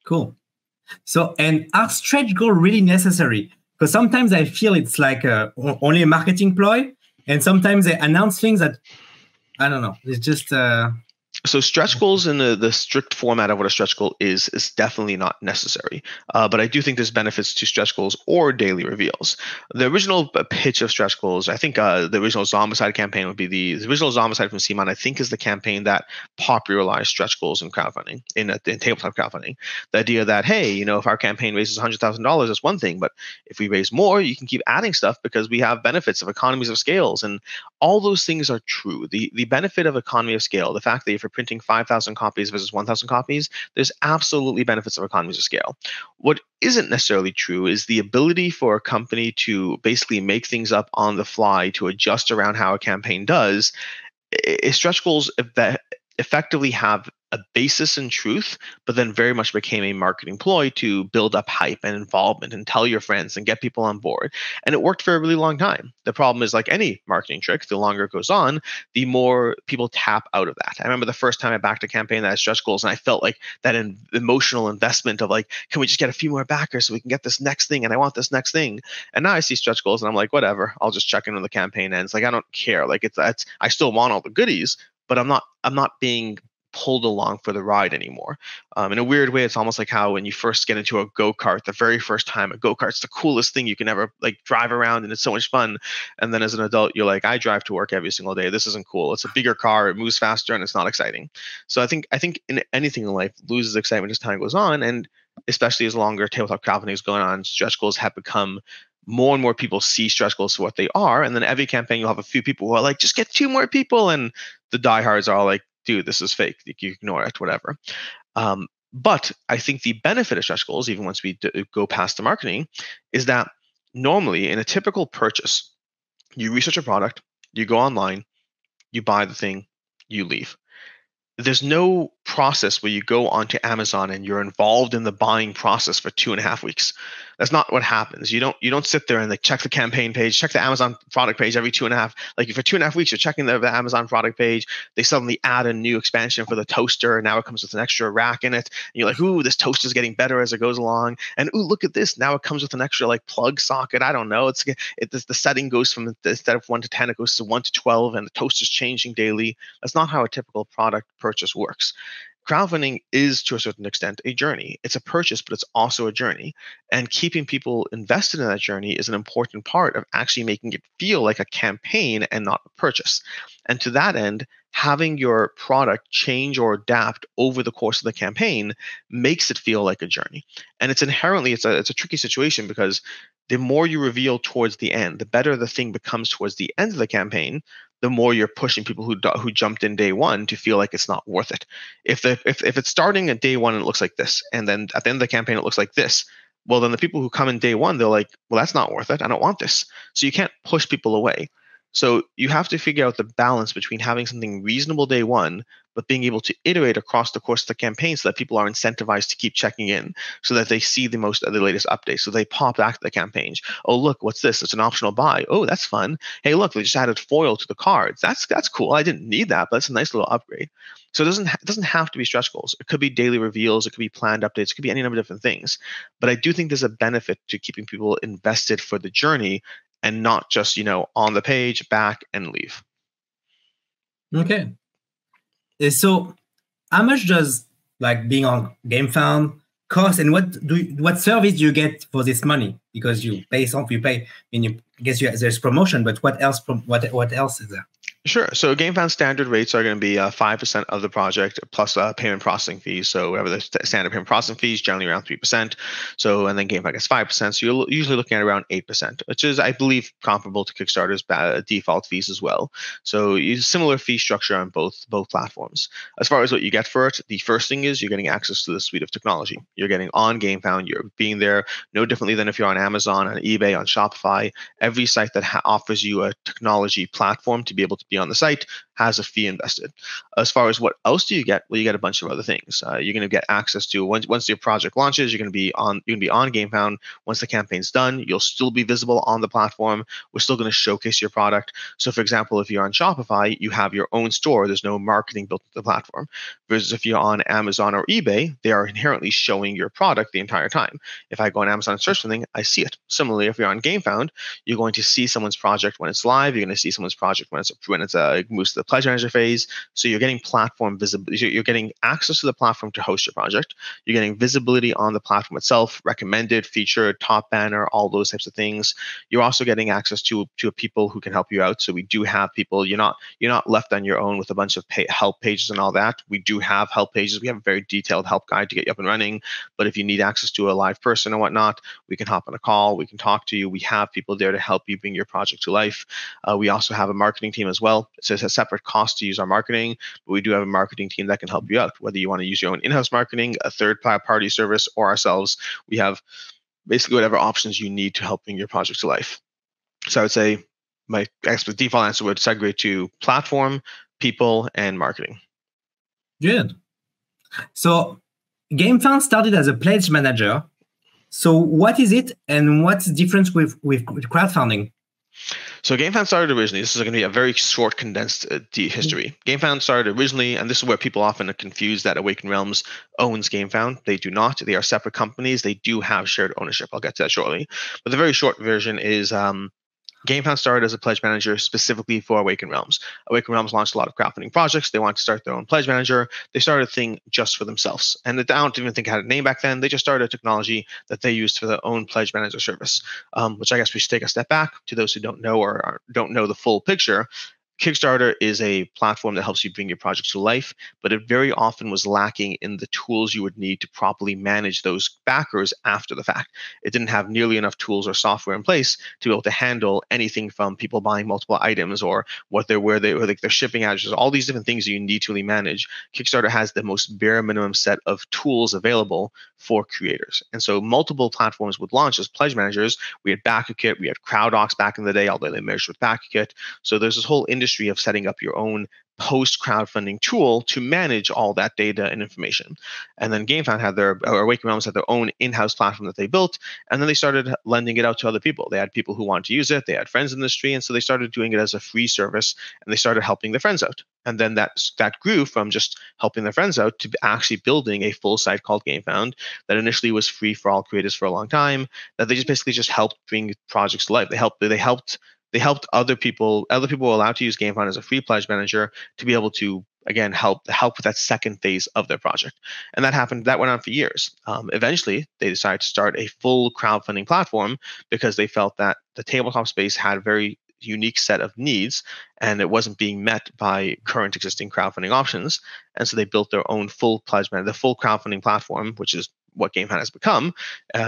Cool. So, and are stretch goals really necessary? Because sometimes I feel it's like only a marketing ploy, and sometimes they announce things that, I don't know, it's just... So stretch goals in the strict format of what a stretch goal is definitely not necessary. But I do think there's benefits to stretch goals or daily reveals. The original pitch of stretch goals, I think the original Zombicide campaign would be the original Zombicide from CMO, I think is the campaign that popularized stretch goals in crowdfunding, in tabletop crowdfunding. The idea that, hey, if our campaign raises $100,000, that's one thing, but if we raise more, you can keep adding stuff because we have benefits of economies of scales. And all those things are true. The benefit of economy of scale, the fact that if you're printing 5,000 copies versus 1,000 copies, there's absolutely benefits of economies of scale. What isn't necessarily true is the ability for a company to basically make things up on the fly to adjust around how a campaign does. Stretch goals that effectively have a basis in truth, but then very much became a marketing ploy to build up hype and involvement and tell your friends and get people on board. And it worked for a really long time. The problem is, like any marketing trick, the longer it goes on, the more people tap out of that. I remember the first time I backed a campaign that had stretch goals, and I felt like that emotional investment of like, can we just get a few more backers so we can get this next thing? And I want this next thing. And now I see stretch goals and I'm like, whatever, I'll just check in when the campaign ends. Like, I don't care. Like I still want all the goodies, but I'm not being pulled along for the ride anymore. In a weird way, it's almost like how when you first get into a go-kart, the very first time, a go-kart's the coolest thing you can ever like drive around, and it's so much fun. And then as an adult, you're like, I drive to work every single day. This isn't cool. It's a bigger car, it moves faster, and it's not exciting. So I think in anything in life loses excitement as time goes on, and especially as longer tabletop crowdfunding is going on, stretch goals have become more and more people see stretch goals for what they are. And then every campaign, you'll have a few people who are like, just get 2 more people. And the diehards are all like, dude, this is fake. You ignore it, whatever. But I think the benefit of stretch goals, even once we go past the marketing, is that normally in a typical purchase, you research a product, you go online, you buy the thing, you leave. There's no process where you go onto Amazon and you're involved in the buying process for 2.5 weeks. That's not what happens. You don't sit there and like check the campaign page, check the Amazon product page every 2.5. Like for 2.5 weeks, you're checking the Amazon product page. They suddenly add a new expansion for the toaster, and now it comes with an extra rack in it. And you're like, ooh, this toaster is getting better as it goes along. And ooh, look at this. Now it comes with an extra like plug socket. I don't know. The setting goes from instead of 1 to 10, it goes to 1 to 12, and the toaster's changing daily. That's not how a typical product purchase works. Crowdfunding is, to a certain extent, a journey. It's a purchase, but it's also a journey. And keeping people invested in that journey is an important part of actually making it feel like a campaign and not a purchase. And to that end, having your product change or adapt over the course of the campaign makes it feel like a journey. And it's inherently, it's a tricky situation, because the more you reveal towards the end, the better the thing becomes towards the end of the campaign, the more you're pushing people who jumped in day one to feel like it's not worth it. If it's starting at day one and it looks like this, and then at the end of the campaign it looks like this, well, then the people who come in day one, they're like, well, that's not worth it. I don't want this. So you can't push people away. So you have to figure out the balance between having something reasonable day one, but being able to iterate across the course of the campaign so that people are incentivized to keep checking in, so that they see the latest updates. So they pop back to the campaigns. Oh, look, what's this? It's an optional buy. Oh, that's fun. Hey, look, they just added foil to the cards. That's cool. I didn't need that, but it's a nice little upgrade. So it doesn't have to be stretch goals. It could be daily reveals. It could be planned updates. It could be any number of different things. But I do think there's a benefit to keeping people invested for the journey, and not just, on the page, back, and leave. Okay. So how much does like being on Gamefound cost, and what service do you get for this money? Because you pay, I mean, I guess there's promotion, but what else is there? Sure. So GameFound standard rates are going to be 5% of the project plus payment processing fees. So whatever the standard payment processing fees, generally around 3%. So, and then GameFound gets 5%. So you're usually looking at around 8%, which is, I believe, comparable to Kickstarter's default fees as well. So you similar fee structure on both platforms. As far as what you get for it, the first thing is you're getting access to the suite of technology. You're getting on GameFound. You're being there no differently than if you're on Amazon, on eBay, on Shopify. Every site that offers you a technology platform to be able to be on the site has a fee invested. As far as what else do you get? Well, you get a bunch of other things. You're going to get access to once your project launches, you're going to be on GameFound. Once the campaign's done, you'll still be visible on the platform. We're still going to showcase your product. So, for example, if you're on Shopify, you have your own store. There's no marketing built into the platform. Versus if you're on Amazon or eBay, they are inherently showing your product the entire time. If I go on Amazon and search something, I see it. Similarly, if you're on GameFound, you're going to see someone's project when it's live. You're going to see someone's project when it's moves to the pledge manager phase. So you're getting platform visibility. You're getting access to the platform to host your project. You're getting visibility on the platform itself, recommended, featured, top banner, all those types of things. You're also getting access to people who can help you out. So we do have people. You're not left on your own with a bunch of help pages and all that. We do have help pages. We have a very detailed help guide to get you up and running. But if you need access to a live person or whatnot, we can hop on a call. We can talk to you. We have people there to help you bring your project to life. We also have a marketing team as well. So it's a separate cost to use our marketing, but we do have a marketing team that can help you out. Whether you want to use your own in-house marketing, a third-party service, or ourselves, we have basically whatever options you need to help bring your project to life. So I would say my default answer would segue to platform, people, and marketing. Good. So GameFound started as a pledge manager. So what is it, and what's the difference with crowdfunding? So GameFound started originally, this is going to be a very short, condensed history. GameFound started originally, and this is where people often are confused that Awaken Realms owns GameFound. They do not. They are separate companies. They do have shared ownership. I'll get to that shortly. But the very short version is GameFound started as a pledge manager specifically for Awaken Realms. Awaken Realms launched a lot of crowdfunding projects. They wanted to start their own pledge manager. They started a thing just for themselves. And I don't even think it had a name back then. They just started a technology that they used for their own pledge manager service, which I guess we should take a step back to those who don't know or don't know the full picture. Kickstarter is a platform that helps you bring your project to life, but it very often was lacking in the tools you would need to properly manage those backers after the fact. It didn't have nearly enough tools or software in place to be able to handle anything from people buying multiple items or where their shipping addresses, all these different things you need to really manage. Kickstarter has the most bare minimum set of tools available for creators. And so multiple platforms would launch as pledge managers. We had BackerKit, we had CrowdOx back in the day, although they merged with BackerKit. So there's this whole industry of setting up your own post-crowdfunding tool to manage all that data and information. And then GameFound had Awaken Realms had their own in-house platform that they built, and then they started lending it out to other people. They had people who wanted to use it, they had friends in the industry, and so they started doing it as a free service, and they started helping their friends out. And then that grew from just helping their friends out to actually building a full site called GameFound that initially was free for all creators for a long time, that they just basically helped bring projects to life. They helped other people. Other people were allowed to use GameFound as a free pledge manager to be able to, again, help with that second phase of their project. And that went on for years. Eventually, they decided to start a full crowdfunding platform because they felt that the tabletop space had a very unique set of needs and it wasn't being met by current existing crowdfunding options. And so they built their own full pledge manager, the full crowdfunding platform, which is what GameFound has become.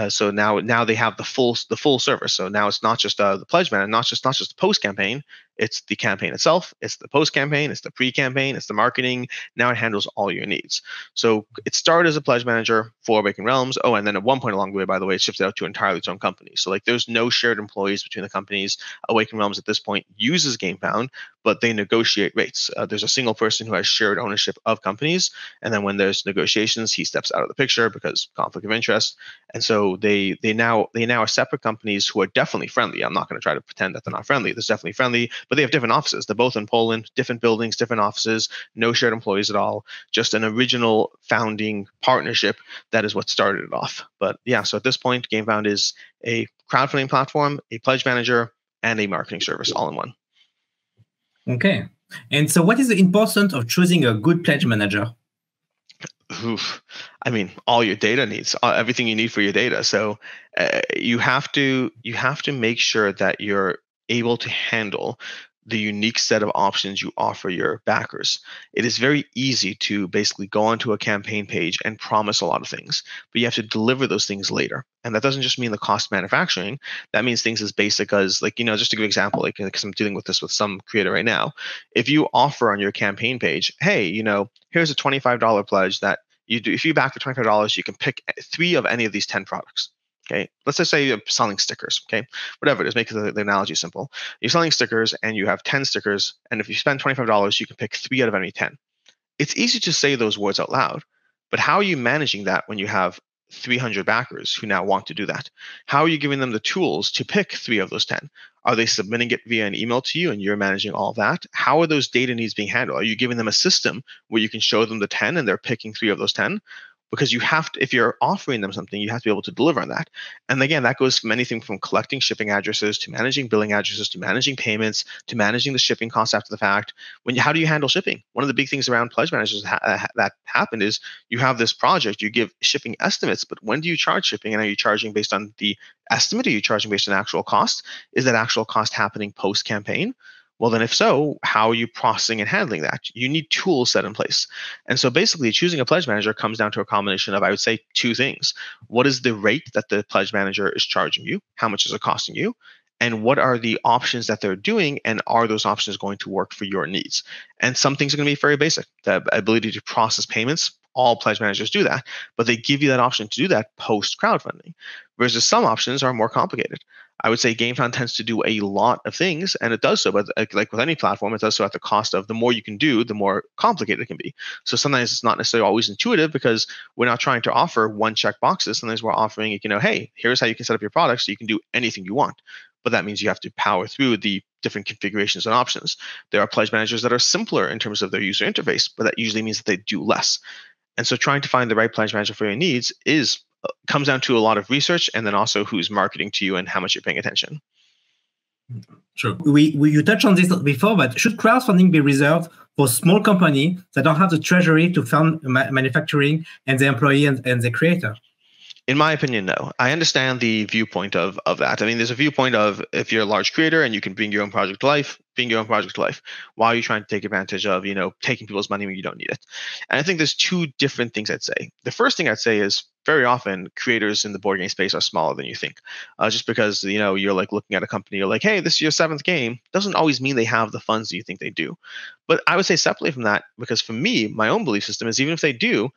So now they have the full service. So now it's not just the pledge manager, not just the post campaign. It's the campaign itself. It's the post campaign. It's the pre campaign. It's the marketing. Now it handles all your needs. So it started as a pledge manager for Awaken Realms. Oh, and then at one point along the way, by the way, it shifted out to entirely its own company. So there's no shared employees between the companies. Awaken Realms at this point uses GameFound, but they negotiate rates. There's a single person who has shared ownership of companies, and then when there's negotiations, he steps out of the picture because conflict of interest. And so they now are separate companies who are definitely friendly. I'm not going to try to pretend that they're not friendly. They're definitely friendly, but they have different offices. They're both in Poland, different buildings, different offices, no shared employees at all. Just an original founding partnership. That is what started it off. But yeah, so at this point, GameFound is a crowdfunding platform, a pledge manager, and a marketing service all in one. Okay. And so what is the importance of choosing a good pledge manager? Oof. I mean, all your data needs, everything you need for your data. So you have to make sure that you're able to handle the unique set of options you offer your backers. It is very easy to basically go onto a campaign page and promise a lot of things, but you have to deliver those things later. And that doesn't just mean the cost of manufacturing. That means things as basic as, like, just to give an example, like, because I'm dealing with this with some creator right now. If you offer on your campaign page, hey, here's a $25 pledge that you do. If you back for $25, you can pick 3 of any of these 10 products. Okay, let's just say you're selling stickers. Okay, whatever it is, make the analogy simple. You're selling stickers and you have 10 stickers, and if you spend $25, you can pick 3 out of any 10. It's easy to say those words out loud, but how are you managing that when you have 300 backers who now want to do that? How are you giving them the tools to pick 3 of those 10? Are they submitting it via an email to you and you're managing all that? How are those data needs being handled? Are you giving them a system where you can show them the 10 and they're picking 3 of those 10? Because you have to, if you're offering them something, you have to be able to deliver on that. And again, that goes from anything from collecting shipping addresses to managing billing addresses to managing payments to managing the shipping costs after the fact. How do you handle shipping? One of the big things around pledge managers that happened is you have this project, you give shipping estimates, but when do you charge shipping? And are you charging based on the estimate? Are you charging based on actual cost? Is that actual cost happening post-campaign? Well, then if so, how are you processing and handling that? You need tools set in place. And so basically choosing a pledge manager comes down to a combination of, I would say, 2 things. What is the rate that the pledge manager is charging you? How much is it costing you? And what are the options that they're doing? And are those options going to work for your needs? And some things are going to be very basic. The ability to process payments, all pledge managers do that, but they give you that option to do that post crowdfunding. Versus some options are more complicated. I would say Gamefound tends to do a lot of things, and it does so, but like with any platform, it does so at the cost of the more you can do, the more complicated it can be. So sometimes it's not necessarily always intuitive because we're not trying to offer one check boxes. Sometimes we're offering, hey, here's how you can set up your product so you can do anything you want. But that means you have to power through the different configurations and options. There are pledge managers that are simpler in terms of their user interface, but that usually means that they do less. And so trying to find the right pledge manager for your needs comes down to a lot of research, and then also who's marketing to you and how much you're paying attention. Sure. You touched on this before, but should crowdfunding be reserved for small companies that don't have the treasury to fund manufacturing and the employee and the creator? In my opinion, no. I understand the viewpoint of that. I mean, there's a viewpoint of if you're a large creator and you can bring your own project to life, bring your own project to life. Why are you trying to take advantage of, taking people's money when you don't need it? And I think there's 2 different things I'd say. The first thing I'd say is very often creators in the board game space are smaller than you think. Just because, you're like looking at a company, you're like, hey, this is your 7th game, doesn't always mean they have the funds that you think they do. But I would say separately from that, because for me, my own belief system is even if they do,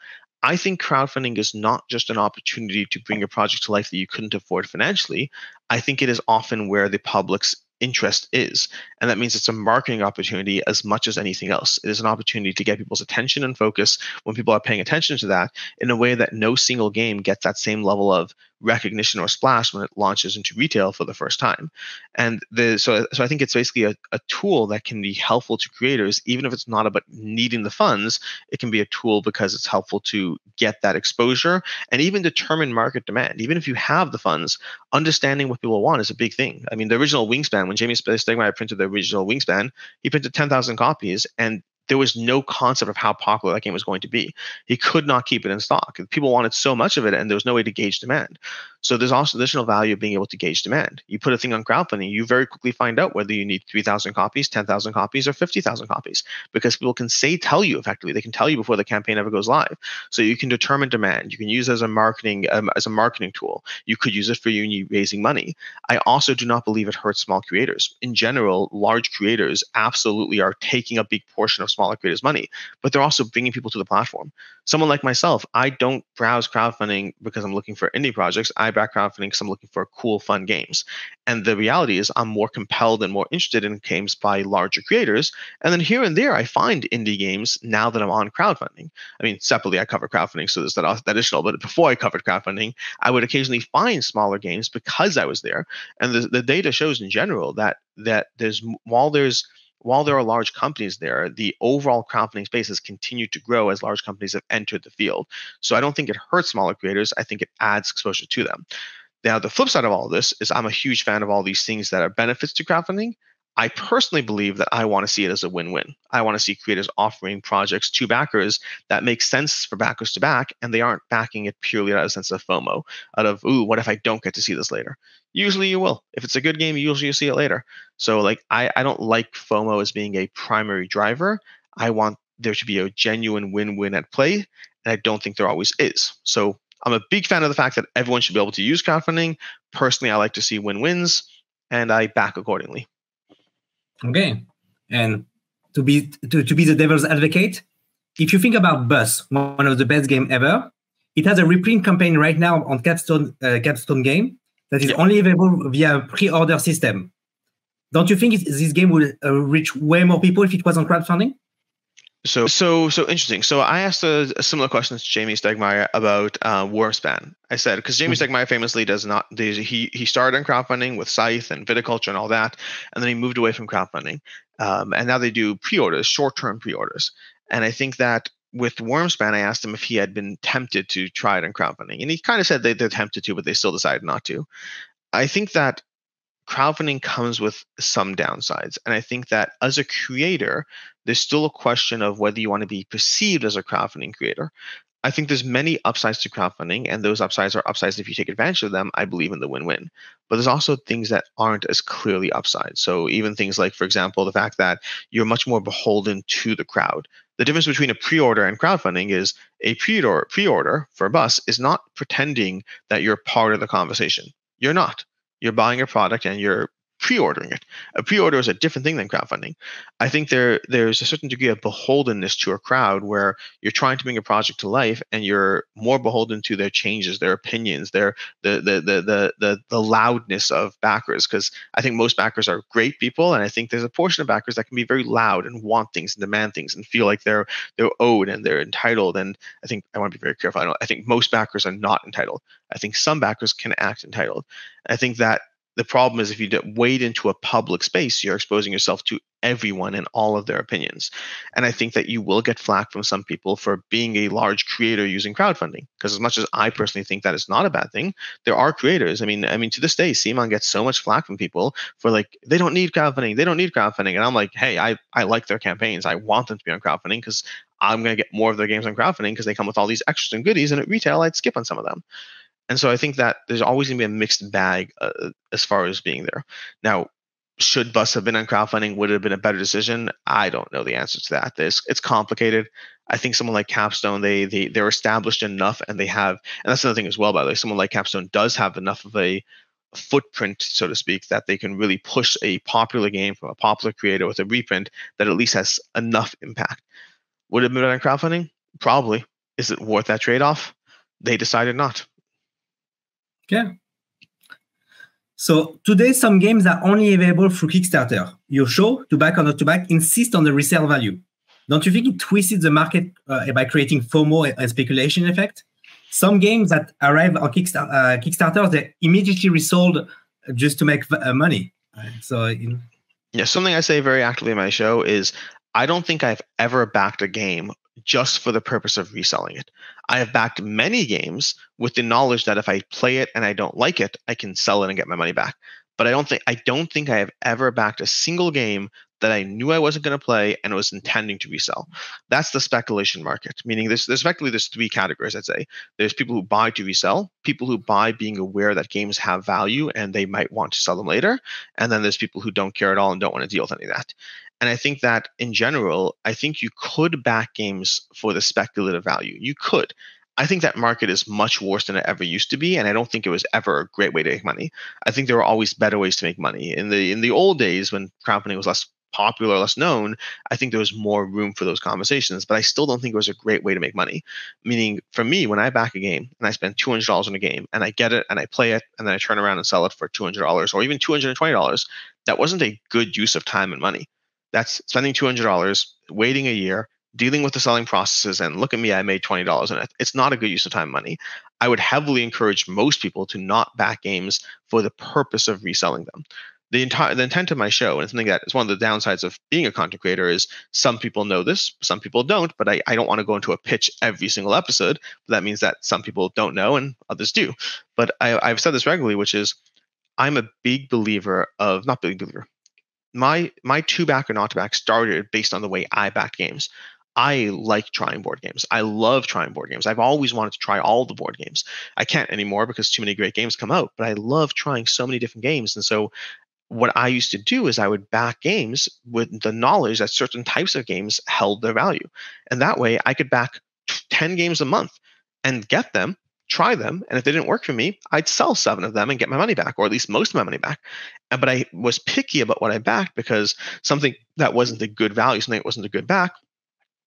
I think crowdfunding is not just an opportunity to bring a project to life that you couldn't afford financially. I think it is often where the public's interest is. And that means it's a marketing opportunity as much as anything else. It is an opportunity to get people's attention and focus when people are paying attention to that in a way that no single game gets that same level of recognition or splash when it launches into retail for the first time. And so I think it's basically a tool that can be helpful to creators, even if it's not about needing the funds. It can be a tool because it's helpful to get that exposure and even determine market demand. Even if you have the funds, understanding what people want is a big thing. I mean, the original Wingspan, when Jamie Stegmaier printed the original Wingspan, he printed 10,000 copies, and there was no concept of how popular that game was going to be. He could not keep it in stock. People wanted so much of it, and there was no way to gauge demand. So there's also additional value of being able to gauge demand. You put a thing on crowdfunding, you very quickly find out whether you need 3,000 copies, 10,000 copies, or 50,000 copies, because people can tell you effectively. They can tell you before the campaign ever goes live. So you can determine demand. You can use it as a marketing tool. You could use it for you raising money. I also do not believe it hurts small creators. In general, large creators absolutely are taking a big portion of smaller creators' money, but they're also bringing people to the platform. Someone like myself, I don't browse crowdfunding because I'm looking for indie projects. I back crowdfunding because I'm looking for cool, fun games. And the reality is I'm more compelled and more interested in games by larger creators. And then here and there, I find indie games now that I'm on crowdfunding. I mean, separately, I cover crowdfunding, so there's that additional. But before I covered crowdfunding, I would occasionally find smaller games because I was there. And the data shows in general that while there are large companies there, the overall crowdfunding space has continued to grow as large companies have entered the field. So I don't think it hurts smaller creators. I think it adds exposure to them. Now, the flip side of all of this is I'm a huge fan of all these things that are benefits to crowdfunding. I personally believe that I want to see it as a win-win. I want to see creators offering projects to backers that make sense for backers to back, and they aren't backing it purely out of a sense of FOMO, out of, ooh, what if I don't get to see this later? Usually you will. If it's a good game, usually you see it later. So like I don't like FOMO as being a primary driver. I want there to be a genuine win-win at play, and I don't think there always is. So I'm a big fan of the fact that everyone should be able to use crowdfunding. Personally, I like to see win-wins, and I back accordingly. Okay. And to be the devil's advocate, if you think about Bus, one of the best game ever, it has a reprint campaign right now on Capstone game that is only available via a pre-order system. Don't you think this game would reach way more people if it was on crowdfunding? So interesting. So I asked a similar question to Jamie Stegmaier about Wormspan. I said, because Jamie Stegmaier famously does not, he started on crowdfunding with Scythe and Viticulture and all that, and then he moved away from crowdfunding. And now they do pre-orders, short-term pre-orders. And I think that with Wormspan, I asked him if he had been tempted to try it on crowdfunding. And he kind of said they're tempted to, but they still decided not to. I think that crowdfunding comes with some downsides. And I think that as a creator, there's still a question of whether you want to be perceived as a crowdfunding creator. I think there's many upsides to crowdfunding, and those upsides are upsides if you take advantage of them. I believe in the win-win. But there's also things that aren't as clearly upsides. So even things like, for example, the fact that you're much more beholden to the crowd. The difference between a pre-order and crowdfunding is a pre-order for a Bus is not pretending that you're part of the conversation. You're not. You're buying a product and you're pre-ordering it. A pre-order is a different thing than crowdfunding. I think there's a certain degree of beholdenness to a crowd where you're trying to bring a project to life and you're more beholden to their changes, their opinions, the loudness of backers. Because I think most backers are great people, and I think there's a portion of backers that can be very loud and want things and demand things and feel like they're owed and they're entitled. And I think I want to be very careful. I think most backers are not entitled. I think some backers can act entitled. I think that the problem is if you wade into a public space, you're exposing yourself to everyone and all of their opinions. And I think that you will get flack from some people for being a large creator using crowdfunding. Because as much as I personally think that is not a bad thing, there are creators. I mean, to this day, CMON gets so much flack from people for like, they don't need crowdfunding. They don't need crowdfunding. And I'm like, hey, I like their campaigns. I want them to be on crowdfunding because I'm going to get more of their games on crowdfunding because they come with all these extras and goodies. And at retail, I'd skip on some of them. And so I think that there's always going to be a mixed bag as far as being there. Now, should Bus have been on crowdfunding? Would it have been a better decision? I don't know the answer to that. It's complicated. I think someone like Capstone, they're established enough, and they have, and that's another thing as well, by the way, someone like Capstone does have enough of a footprint, so to speak, that they can really push a popular game from a popular creator with a reprint that at least has enough impact. Would it have been on crowdfunding? Probably. Is it worth that trade-off? They decided not. Yeah. So today, some games are only available through Kickstarter. Your show, to back or not to back, insist on the resale value. Don't you think it twisted the market by creating FOMO and speculation effect? Some games that arrive on Kickstarter, they immediately resold just to make money. So, yeah, something I say very actively in my show is I don't think I've ever backed a game just for the purpose of reselling it. I have backed many games with the knowledge that if I play it and I don't like it, I can sell it and get my money back. But I don't think I have ever backed a single game that I knew I wasn't going to play and was intending to resell. That's the speculation market, meaning there's effectively three categories, I'd say. There's people who buy to resell, people who buy being aware that games have value and they might want to sell them later, and then there's people who don't care at all and don't want to deal with any of that. And I think that in general, I think you could back games for the speculative value. You could. I think that market is much worse than it ever used to be, and I don't think it was ever a great way to make money. I think there were always better ways to make money. In the old days when crowdfunding was less popular, less known, I think there was more room for those conversations, but I still don't think it was a great way to make money. Meaning, for me, when I back a game and I spend $200 on a game and I get it and I play it and then I turn around and sell it for $200 or even $220, that wasn't a good use of time and money. That's spending $200, waiting a year, dealing with the selling processes, and look at me, I made $20 on it. It's not a good use of time and money. I would heavily encourage most people to not back games for the purpose of reselling them. The intent of my show, and something that is one of the downsides of being a content creator, is some people know this, some people don't, but I don't want to go into a pitch every single episode. But that means that some people don't know and others do. But I've said this regularly, which is I'm a big believer of, not big believer, my to back or not to back started based on the way I backed games. I like trying board games. I love trying board games. I've always wanted to try all the board games. I can't anymore because too many great games come out, but I love trying so many different games. And so what I used to do is I would back games with the knowledge that certain types of games held their value. And that way I could back 10 games a month and get them, try them. And if they didn't work for me, I'd sell 7 of them and get my money back, or at least most of my money back. But I was picky about what I backed, because something that wasn't a good value, something that wasn't a good back,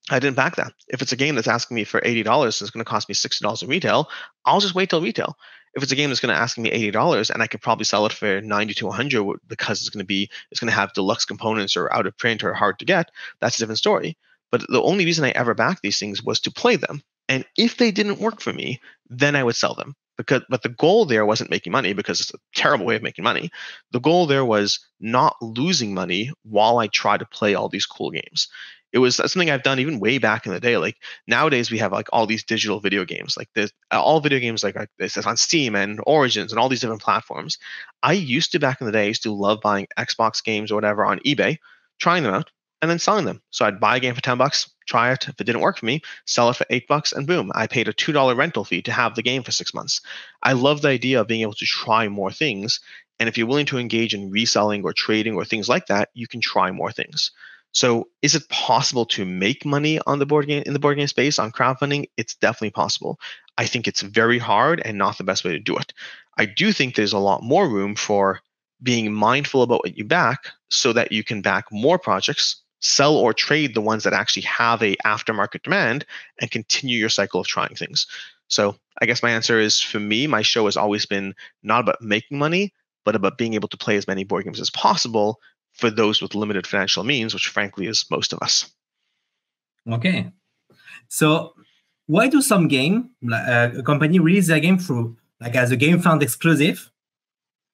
I didn't back that. If it's a game that's asking me for $80 and it's going to cost me $60 in retail, I'll just wait till retail. If it's a game that's going to ask me $80 and I could probably sell it for 90 to 100 because it's going to have deluxe components or out of print or hard to get, that's a different story. But the only reason I ever backed these things was to play them. And if they didn't work for me, then I would sell them. But the goal there wasn't making money, because it's a terrible way of making money. The goal there was not losing money while I try to play all these cool games. It was something I've done even way back in the day. Like nowadays we have like all these digital video games, like there's all video games like this on Steam and Origins and all these different platforms. I used to, back in the day, I used to love buying Xbox games or whatever on eBay, trying them out and then selling them. So I'd buy a game for $10, try it. If it didn't work for me, sell it for $8, and boom, I paid a $2 rental fee to have the game for 6 months. I love the idea of being able to try more things. And if you're willing to engage in reselling or trading or things like that, you can try more things. So is it possible to make money on the board game space on crowdfunding? It's definitely possible. I think it's very hard and not the best way to do it. I do think there's a lot more room for being mindful about what you back so that you can back more projects, sell or trade the ones that actually have a aftermarket demand, and continue your cycle of trying things. So I guess my answer is, for me, my show has always been not about making money, but about being able to play as many board games as possible for those with limited financial means, which frankly is most of us. Okay. So why do some a company release their game through, like, as a Gamefound exclusive,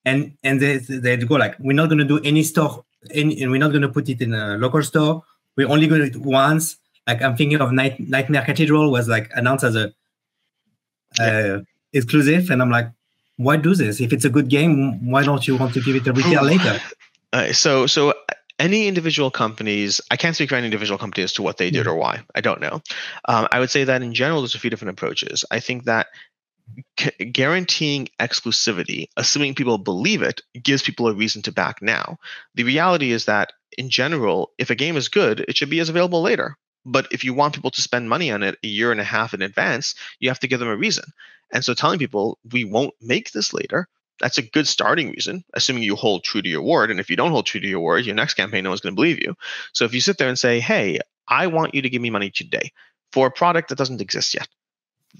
and they go like, we're not going to do any store, and we're not going to put it in a local store. We're only going to do it once. Like, I'm thinking of Nightmare Cathedral was like announced as a exclusive, and I'm like, why do this? If it's a good game, why don't you want to give it a retail later? So any individual companies, I can't speak for any individual company as to what they did or why. I don't know. I would say that in general, there's a few different approaches. I think that guaranteeing exclusivity, assuming people believe it, gives people a reason to back now. The reality is that in general, if a game is good, it should be as available later. But if you want people to spend money on it a year and a half in advance, you have to give them a reason. And so telling people we won't make this later, that's a good starting reason, assuming you hold true to your word. And if you don't hold true to your word, your next campaign, no one's going to believe you. So if you sit there and say, hey, I want you to give me money today for a product that doesn't exist yet,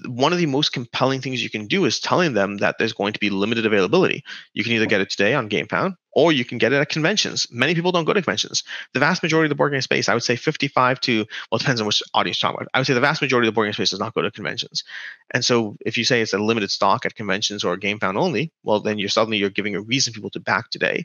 one of the most compelling things you can do is telling them that there's going to be limited availability. You can either get it today on Gamefound, or you can get it at conventions. Many people don't go to conventions. The vast majority of the board game space, I would say 55 to, well, it depends on which audience you're talking about. I would say the vast majority of the board game space does not go to conventions. And so if you say it's a limited stock at conventions or Gamefound only, well, then you're giving a reason for people to back today.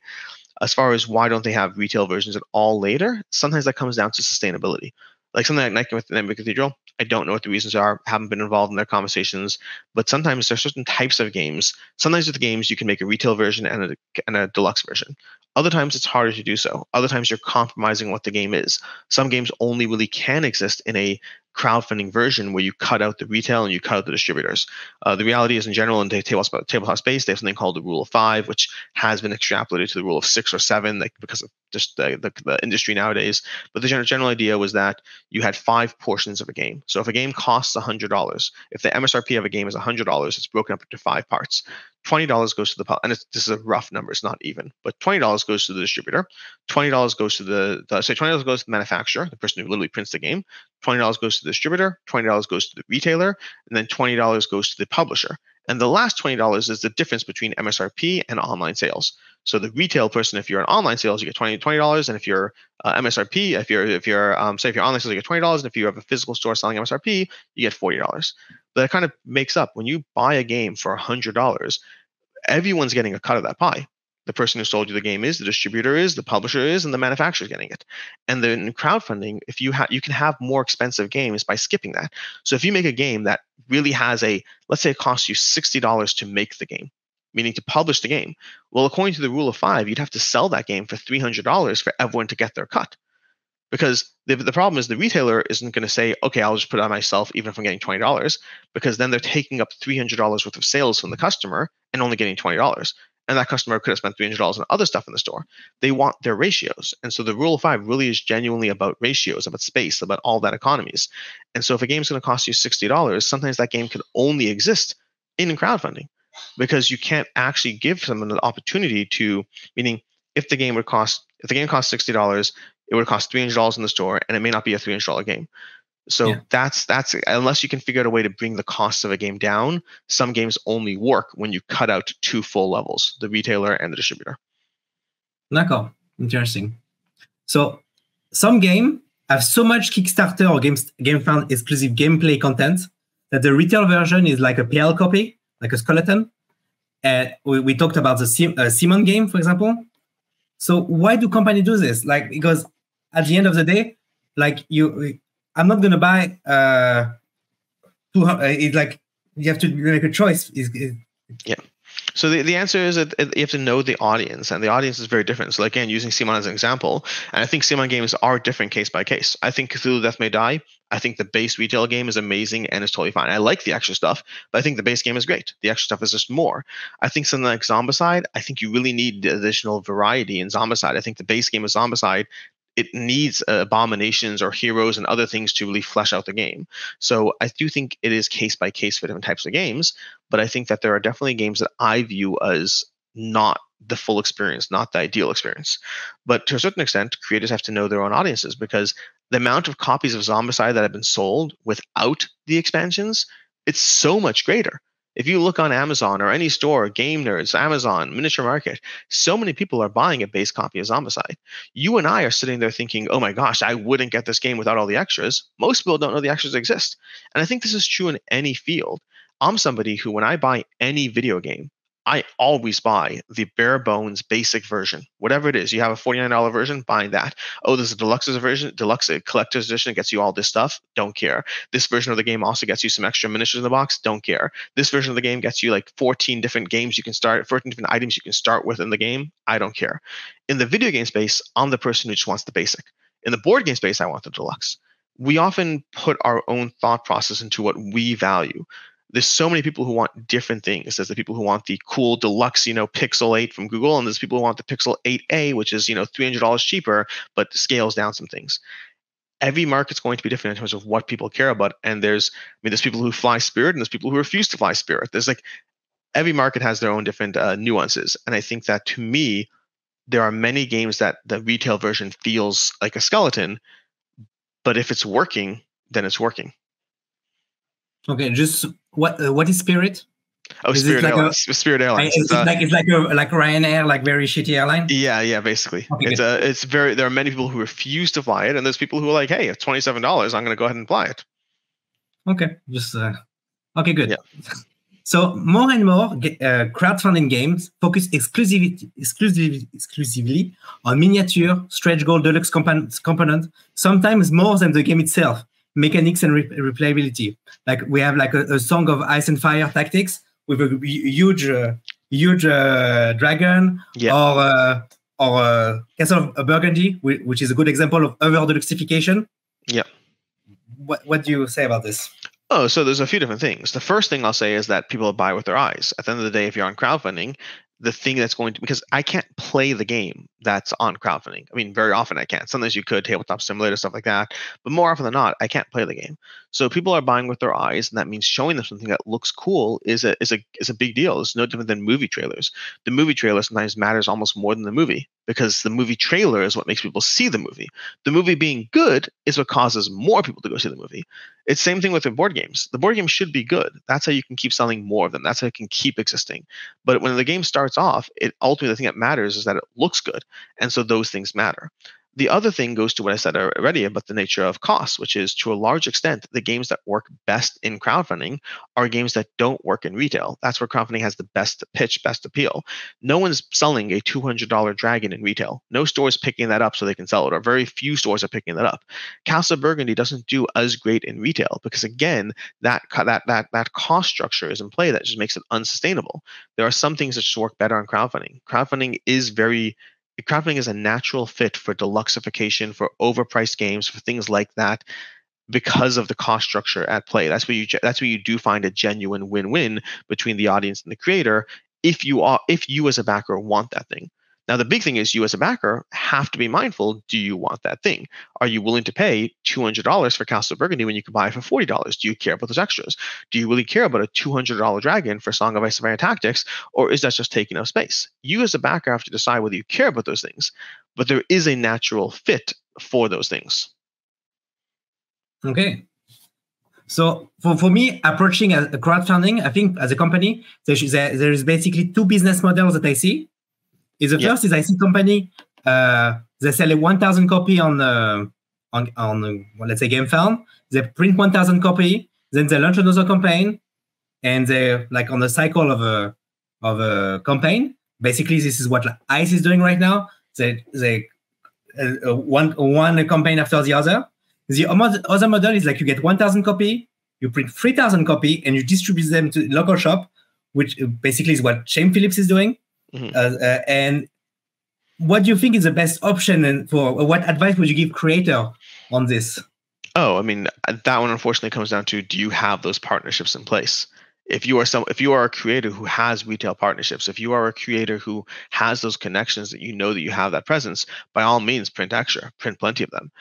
As far as why don't they have retail versions at all later, sometimes that comes down to sustainability. Like something like Nightmare Cathedral, I don't know what the reasons are, haven't been involved in their conversations, but sometimes there's certain types of games. Sometimes with the games, you can make a retail version and a deluxe version. Other times it's harder to do so. Other times you're compromising what the game is. Some games only really can exist in a crowdfunding version where you cut out the retail and you cut out the distributors. The reality is, in general, in the tabletop space, they have something called the rule of 5, which has been extrapolated to the rule of 6 or 7, like, because of just the industry nowadays. But the general idea was that you had 5 portions of a game. So if a game costs $100, if the MSRP of a game is $100, it's broken up into 5 parts. $20 goes to the, and this is a rough number, it's not even, but $20 goes to the distributor, $20 goes to $20 goes to the manufacturer, the person who literally prints the game, $20 goes to the distributor, $20 goes to the retailer, and then $20 goes to the publisher. And the last $20 is the difference between MSRP and online sales. So the retail person, if you're in online sales, you get $20, and if you're MSRP, if you're online sales, you get $20, and if you have a physical store selling MSRP, you get $40. But that kind of makes up, when you buy a game for $100, everyone's getting a cut of that pie. The person who sold you the game is, the distributor is, the publisher is, and the manufacturer is getting it. And then in crowdfunding, if you can have more expensive games by skipping that. So if you make a game that really has let's say it costs you $60 to make the game, meaning to publish the game. Well, according to the rule of 5, you'd have to sell that game for $300 for everyone to get their cut. Because the problem is the retailer isn't going to say, okay, I'll just put it on myself even if I'm getting $20, because then they're taking up $300 worth of sales from the customer and only getting $20. And that customer could have spent $300 on other stuff in the store. They want their ratios. And so the rule of 5 really is genuinely about ratios, about space, about all that economies. And so if a game's going to cost you $60, sometimes that game can only exist in crowdfunding, because you can't actually give someone an opportunity to, meaning if the game costs $60, it would cost $300 in the store, and it may not be a $300 game. So that's unless you can figure out a way to bring the cost of a game down, some games only work when you cut out 2 full levels, the retailer and the distributor. D'accord. Interesting. So some games have so much Kickstarter or Gamefound exclusive gameplay content that the retail version is like a PL copy, like a skeleton. And we talked about the Simon game, for example. So why do companies do this? Like, because at the end of the day, like I'm not going to buy, it's like you have to make a choice. Yeah. So the answer is that you have to know the audience, and the audience is very different. So again, using Simon as an example, and I think Simon games are different case by case. I think Cthulhu Death May Die, I think the base retail game is amazing and is totally fine. I like the extra stuff, but I think the base game is great. The extra stuff is just more. I think something like Zombicide, I think you really need additional variety in Zombicide. I think the base game of Zombicide, it needs abominations or heroes and other things to really flesh out the game. So I do think it is case by case for different types of games, but I think that there are definitely games that I view as not the full experience, not the ideal experience. But to a certain extent, creators have to know their own audiences, because the amount of copies of Zombicide that have been sold without the expansions, it's so much greater. If you look on Amazon or any store, Game Nerds, Amazon, Miniature Market, so many people are buying a base copy of Zombicide. You and I are sitting there thinking, oh my gosh, I wouldn't get this game without all the extras. Most people don't know the extras exist. And I think this is true in any field. I'm somebody who, when I buy any video game, I always buy the bare bones basic version. Whatever it is, you have a $49 version, buying that. Oh, there's a deluxe version, deluxe collector's edition that gets you all this stuff. Don't care. This version of the game also gets you some extra miniatures in the box. Don't care. This version of the game gets you like 14 different games you can start, 14 different items you can start with in the game. I don't care. In the video game space, I'm the person who just wants the basic. In the board game space, I want the deluxe. We often put our own thought process into what we value. There's so many people who want different things. There's the people who want the cool deluxe, Pixel 8 from Google, and there's people who want the Pixel 8a, which is, $300 cheaper, but scales down some things. Every market's going to be different in terms of what people care about. And there's people who fly Spirit, and there's people who refuse to fly Spirit. There's every market has their own different nuances. And I think that, to me, there are many games that the retail version feels like a skeleton, but if it's working, then it's working. Okay, just what is Spirit? Oh, is Spirit Airlines. Spirit Airlines. It's like Ryanair, like very shitty airline. Yeah, basically. Okay, it's very. There are many people who refuse to fly it, and there's people who are like, "Hey, it's $27. I'm going to go ahead and fly it." Okay, just okay, good. Yeah. So more and more crowdfunding games focus exclusively on miniature, stretch goal, deluxe component, sometimes more than the game itself. Mechanics and replayability. Like we have like a Song of Ice and Fire Tactics with a huge dragon, or Castle of Burgundy, which is a good example of over-deluxification. Yeah. What do you say about this? Oh, so there's a few different things. The first thing I'll say is that people buy with their eyes. At the end of the day, if you're on crowdfunding, the thing that's going to, because I can't play the game that's on crowdfunding. I mean, very often I can't. Sometimes you could, tabletop simulator, stuff like that. But more often than not, I can't play the game. So people are buying with their eyes, and that means showing them something that looks cool is a big deal. It's no different than movie trailers. The movie trailer sometimes matters almost more than the movie, because the movie trailer is what makes people see the movie. The movie being good is what causes more people to go see the movie. It's the same thing with the board games. The board game should be good. That's how you can keep selling more of them. That's how it can keep existing. But when the game starts off, ultimately the thing that matters is that it looks good. And so those things matter. The other thing goes to what I said already about the nature of costs, which is to a large extent, the games that work best in crowdfunding are games that don't work in retail. That's where crowdfunding has the best pitch, best appeal. No one's selling a $200 dragon in retail. No store is picking that up so they can sell it, or very few stores are picking that up. Castle Burgundy doesn't do as great in retail because, again, that cost structure is in play that just makes it unsustainable. There are some things that just work better on crowdfunding. Crowdfunding is a natural fit for deluxification, for overpriced games, for things like that, because of the cost structure at play. That's where you do find a genuine win-win between the audience and the creator if you as a backer want that thing. Now, the big thing is you as a backer have to be mindful, do you want that thing? Are you willing to pay $200 for Castle Burgundy when you can buy it for $40? Do you care about those extras? Do you really care about a $200 dragon for Song of Ice and Fire Tactics, or is that just taking up space? You as a backer have to decide whether you care about those things, but there is a natural fit for those things. Okay. So for me, approaching a crowdfunding, I think as a company, there is basically two business models that I see. First is I see company they sell a 1,000 copy on let's say Gamefound. They print 1,000 copy, then they launch another campaign, and they like on the cycle of a campaign. Basically, this is what ICE is doing right now. They one campaign after the other. The other model is like you get 1,000 copy, you print 3,000 copy, and you distribute them to local shop, which basically is what Shane Phillips is doing. Mm-hmm. And what do you think is the best option, and for what advice would you give creator on this? Oh, I mean, that one unfortunately comes down to, do you have those partnerships in place? If you are a creator who has retail partnerships, if you are a creator who has those connections that you have that presence, by all means, print extra, print plenty of them.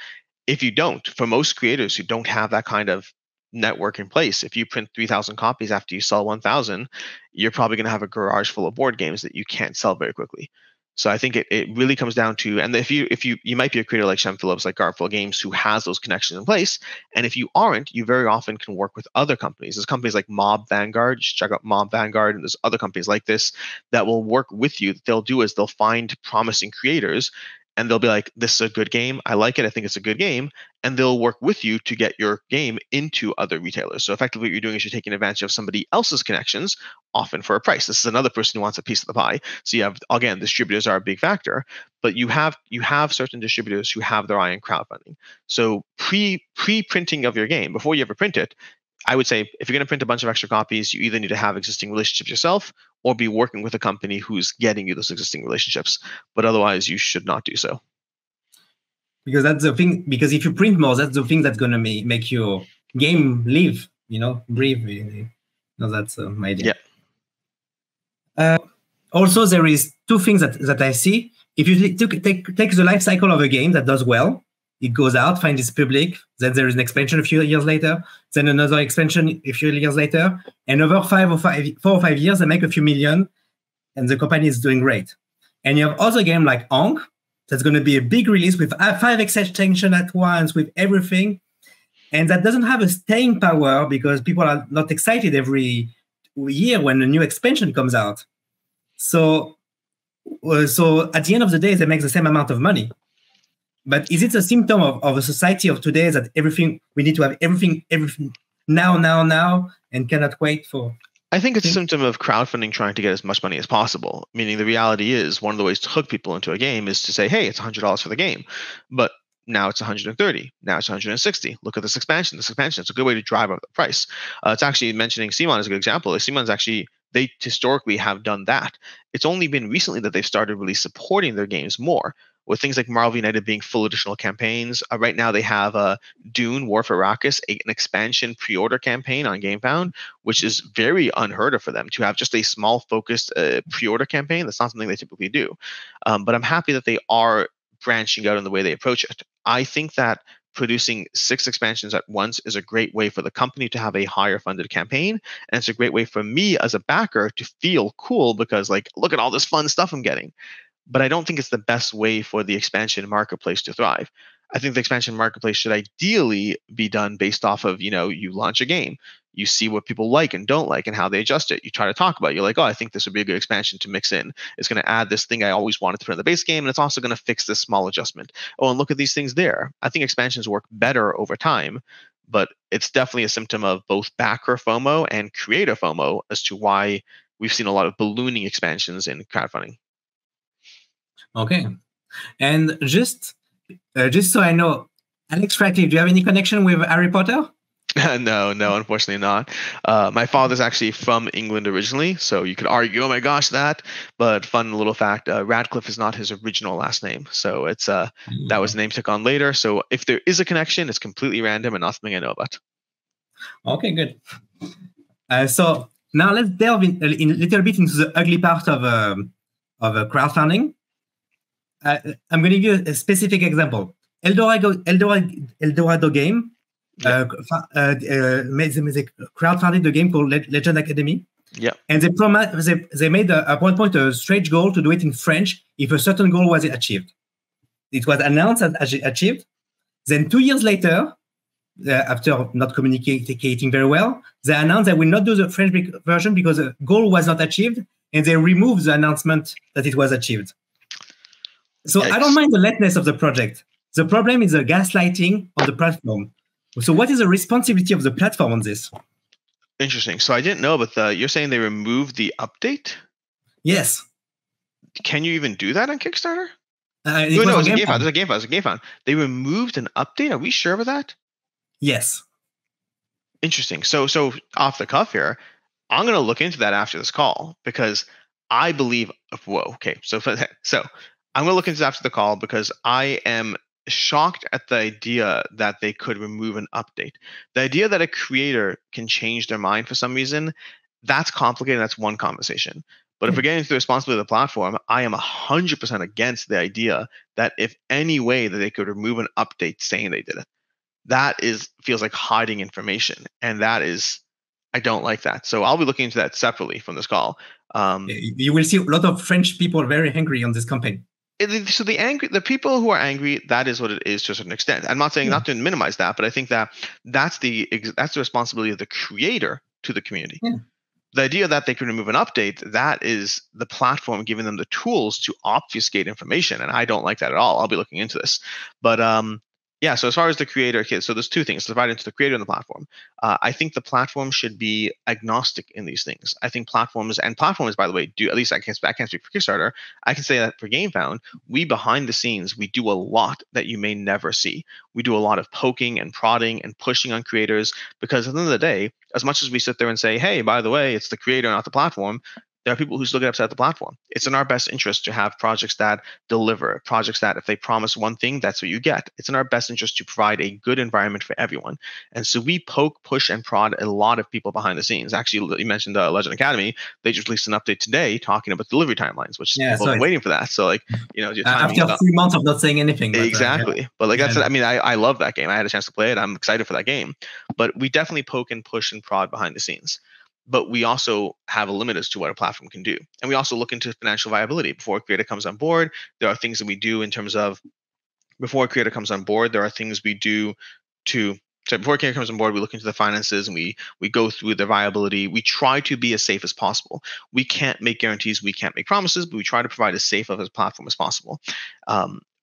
If you don't, for most creators who don't have that kind of network in place, if you print 3,000 copies after you sell 1,000, you're probably going to have a garage full of board games that you can't sell very quickly. So I think it really comes down to, and if you might be a creator like Shem Phillips, like Garfield Games, who has those connections in place, and if you aren't, you very often can work with other companies. There's companies like Mob Vanguard. Just check out Mob Vanguard, and there's other companies like this that will work with you. What they'll do is they'll find promising creators, and they'll be like, this is a good game. I like it. I think it's a good game. And they'll work with you to get your game into other retailers. So effectively what you're doing is you're taking advantage of somebody else's connections, often for a price. This is another person who wants a piece of the pie. So you have, again, distributors are a big factor, but you have certain distributors who have their eye on crowdfunding. So pre-printing of your game, before you ever print it, I would say if you're going to print a bunch of extra copies, you either need to have existing relationships yourself or be working with a company who's getting you those existing relationships. But otherwise, you should not do so. Because that's the thing. Because if you print more, that's the thing that's going to make your game live, breathe. That's my idea. Yeah. Also, there is two things that I see. If you take the life cycle of a game that does well, it goes out, finds its public, then there is an expansion a few years later, then another expansion a few years later, and over 4 or 5 years, they make a few million, and the company is doing great. And you have other game like Ankh, that's going to be a big release with 5 extensions at once, with everything, and that doesn't have a staying power because people are not excited every year when a new expansion comes out. So at the end of the day, they make the same amount of money. But is it a symptom of a society of today that we need to have everything now, and cannot wait for? I think it's a symptom of crowdfunding trying to get as much money as possible. Meaning the reality is one of the ways to hook people into a game is to say, hey, it's $100 for the game. But now it's $130. Now it's $160. Look at this expansion. This expansion. It's a good way to drive up the price. It's actually mentioning Simon as a good example. Simon's actually, they historically have done that. It's only been recently that they've started really supporting their games more, with things like Marvel United being full additional campaigns. Right now they have Dune, War for Arrakis, an expansion pre-order campaign on Gamefound, which is very unheard of for them to have just a small focused pre-order campaign. That's not something they typically do. But I'm happy that they are branching out in the way they approach it. I think that producing 6 expansions at once is a great way for the company to have a higher funded campaign. And it's a great way for me as a backer to feel cool because, like, look at all this fun stuff I'm getting. But I don't think it's the best way for the expansion marketplace to thrive. I think the expansion marketplace should ideally be done based off of, you launch a game, You see what people like and don't like and how they adjust it. You try to talk about it. You're like, oh, I think this would be a good expansion to mix in. It's going to add this thing I always wanted to put in the base game, and it's also going to fix this small adjustment. Oh, and look at these things there. I think expansions work better over time, but it's definitely a symptom of both backer FOMO and creator FOMO as to why we've seen a lot of ballooning expansions in crowdfunding. Okay. And just so I know, Alex Radcliffe, do you have any connection with Harry Potter? No, unfortunately not. My father's actually from England originally, so you could argue, oh my gosh, that. But fun little fact, Radcliffe is not his original last name, so it's that was the name took on later. So if there is a connection, it's completely random and not something I know about. Okay, good. So now let's delve in a little bit into the ugly part of crowdfunding. I'm going to give you a specific example. Eldorado game. They crowdfunded the game called Legend Academy. Yeah. And they made at one point a stretch goal to do it in French if a certain goal was achieved. It was announced as achieved. Then 2 years later, after not communicating very well, they announced they will not do the French version because the goal was not achieved, and they removed the announcement that it was achieved. So I don't mind the lateness of the project. The problem is the gaslighting on the platform. So what is the responsibility of the platform on this? Interesting. So I didn't know, but you're saying they removed the update? Yes. Can you even do that on Kickstarter? It was a Gamefound. There's a Gamefound. They removed an update? Are we sure about that? Yes. Interesting. So off the cuff here, I'm going to look into that after this call because I believe, whoa, okay. So I'm going to look into that after the call because I am shocked at the idea that they could remove an update. The idea that a creator can change their mind for some reason, that's complicated. That's one conversation. But if we're getting to the responsibility of the platform, I am 100% against the idea that if any way that they could remove an update saying they did it. That feels like hiding information. And I don't like that. So I'll be looking into that separately from this call. You will see a lot of French people very angry on this campaign. So the people who are angry, that is what it is to a certain extent. I'm not saying not to minimize that, but I think that's the responsibility of the creator to the community. Yeah. The idea that they can remove an update, that is the platform giving them the tools to obfuscate information, and I don't like that at all. I'll be looking into this, but yeah. So as far as the creator, so there's two things divided into the creator and the platform. I think the platform should be agnostic in these things. I think platforms, by the way, do, at least I can't speak for Kickstarter. I can say that for Gamefound, we behind the scenes, we do a lot that you may never see. We do a lot of poking and prodding and pushing on creators because at the end of the day, as much as we sit there and say, hey, by the way, it's the creator, not the platform, there are people who still get upset at the platform. It's in our best interest to have projects that deliver, projects that if they promise one thing, that's what you get. It's in our best interest to provide a good environment for everyone. And so we poke, push, and prod a lot of people behind the scenes. Actually, you mentioned Legend Academy. They just released an update today talking about delivery timelines, which people have been waiting for that. So after 3 months of not saying anything. But, exactly. But that's, I love that game. I had a chance to play it. I'm excited for that game. But we definitely poke and push and prod behind the scenes. But we also have a limit as to what a platform can do. And we also look into financial viability. Before a creator comes on board, there are things that we do in terms of, before a creator comes on board, there are things we do before a creator comes on board, we look into the finances and we go through the viability. We try to be as safe as possible. We can't make guarantees, we can't make promises, but we try to provide as safe of a platform as possible.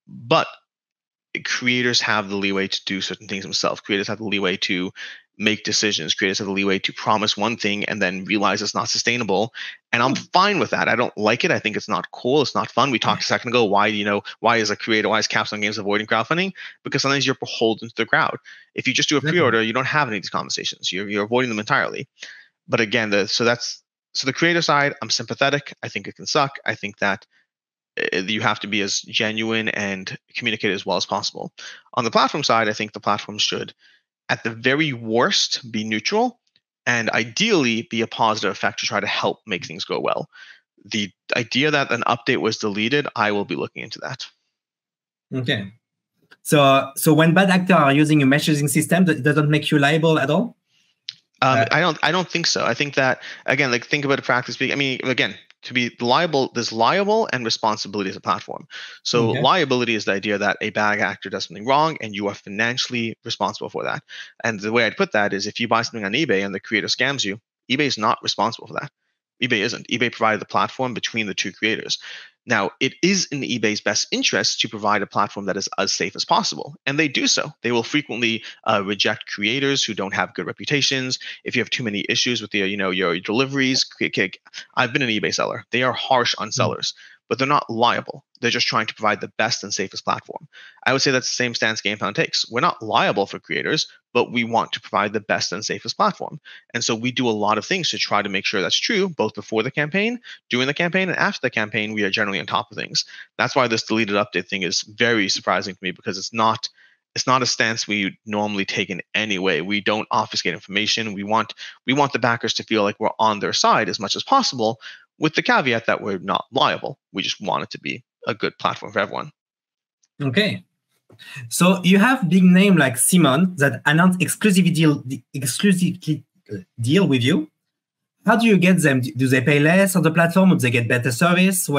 But creators have the leeway to do certain things themselves. Creators have the leeway to make decisions. Creators have the leeway to promise one thing and then realize it's not sustainable. And I'm fine with that. I don't like it. I think it's not cool. It's not fun. We talked a second ago. Why is Capstone Games avoiding crowdfunding? Because sometimes you're beholden to the crowd. If you just do a pre-order, you don't have any of these conversations. You're avoiding them entirely. But again, so the creator side, I'm sympathetic. I think it can suck. I think that you have to be as genuine and communicate as well as possible. On the platform side, I think the platform should, at the very worst, be neutral and ideally be a positive effect to try to help make things go well. The idea that an update was deleted, I will be looking into that. Okay. So when bad actors are using a messaging system, that doesn't make you liable at all? I don't think so. I think that, again, think about it practically speaking. Again, to be liable, there's liable and responsibility as a platform. So liability is the idea that a bad actor does something wrong and you are financially responsible for that. And the way I'd put that is if you buy something on eBay and the creator scams you, eBay is not responsible for that. eBay isn't. eBay provided the platform between the two creators. Now, it is in eBay's best interest to provide a platform that is as safe as possible, and they do so. They will frequently reject creators who don't have good reputations. If you have too many issues with your deliveries, I've been an eBay seller. They are harsh on sellers, but they're not liable. They're just trying to provide the best and safest platform. I would say that's the same stance Gamefound takes. We're not liable for creators, but we want to provide the best and safest platform. And so we do a lot of things to try to make sure that's true, both before the campaign, during the campaign, and after the campaign. We are generally on top of things. That's why this deleted update thing is very surprising to me, because it's not a stance we normally take in any way. We don't obfuscate information. We want the backers to feel like we're on their side as much as possible, with the caveat that we're not liable. We just want it to be a good platform for everyone. Okay. So you have big name like Simon that announce exclusively deal with you. How do you get them? Do they pay less on the platform, or do they get better service? So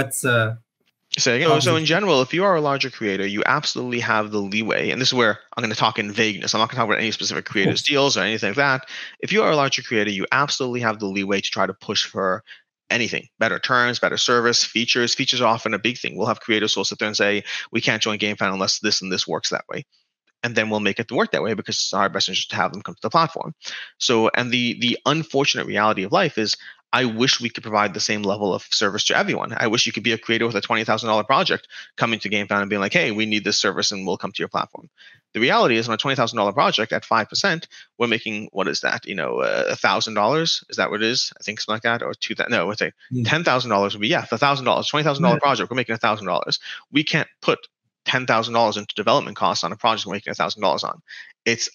in general, if you are a larger creator, you absolutely have the leeway, and this is where I'm going to talk in vagueness. I'm not going to talk about any specific creators' deals or anything like that. If you are a larger creator, you absolutely have the leeway to try to push for anything, better terms, better service, features. Features are often a big thing. We'll have creators who will sit there and say, we can't join Gamefound unless this and this works that way. And then we'll make it work that way because it's our best interest to have them come to the platform. So, and the unfortunate reality of life is, I wish we could provide the same level of service to everyone. I wish you could be a creator with a $20,000 project coming to Gamefound and being like, hey, we need this service and we'll come to your platform. The reality is, on a $20,000 project at 5%, we're making, what is that? $1,000. Is that what it is? I think something like that. Or no, let's say $10,000 would be, the $1,000, $20,000 project. We're making $1,000. We can't put $10,000 into development costs on a project we're making $1,000 on.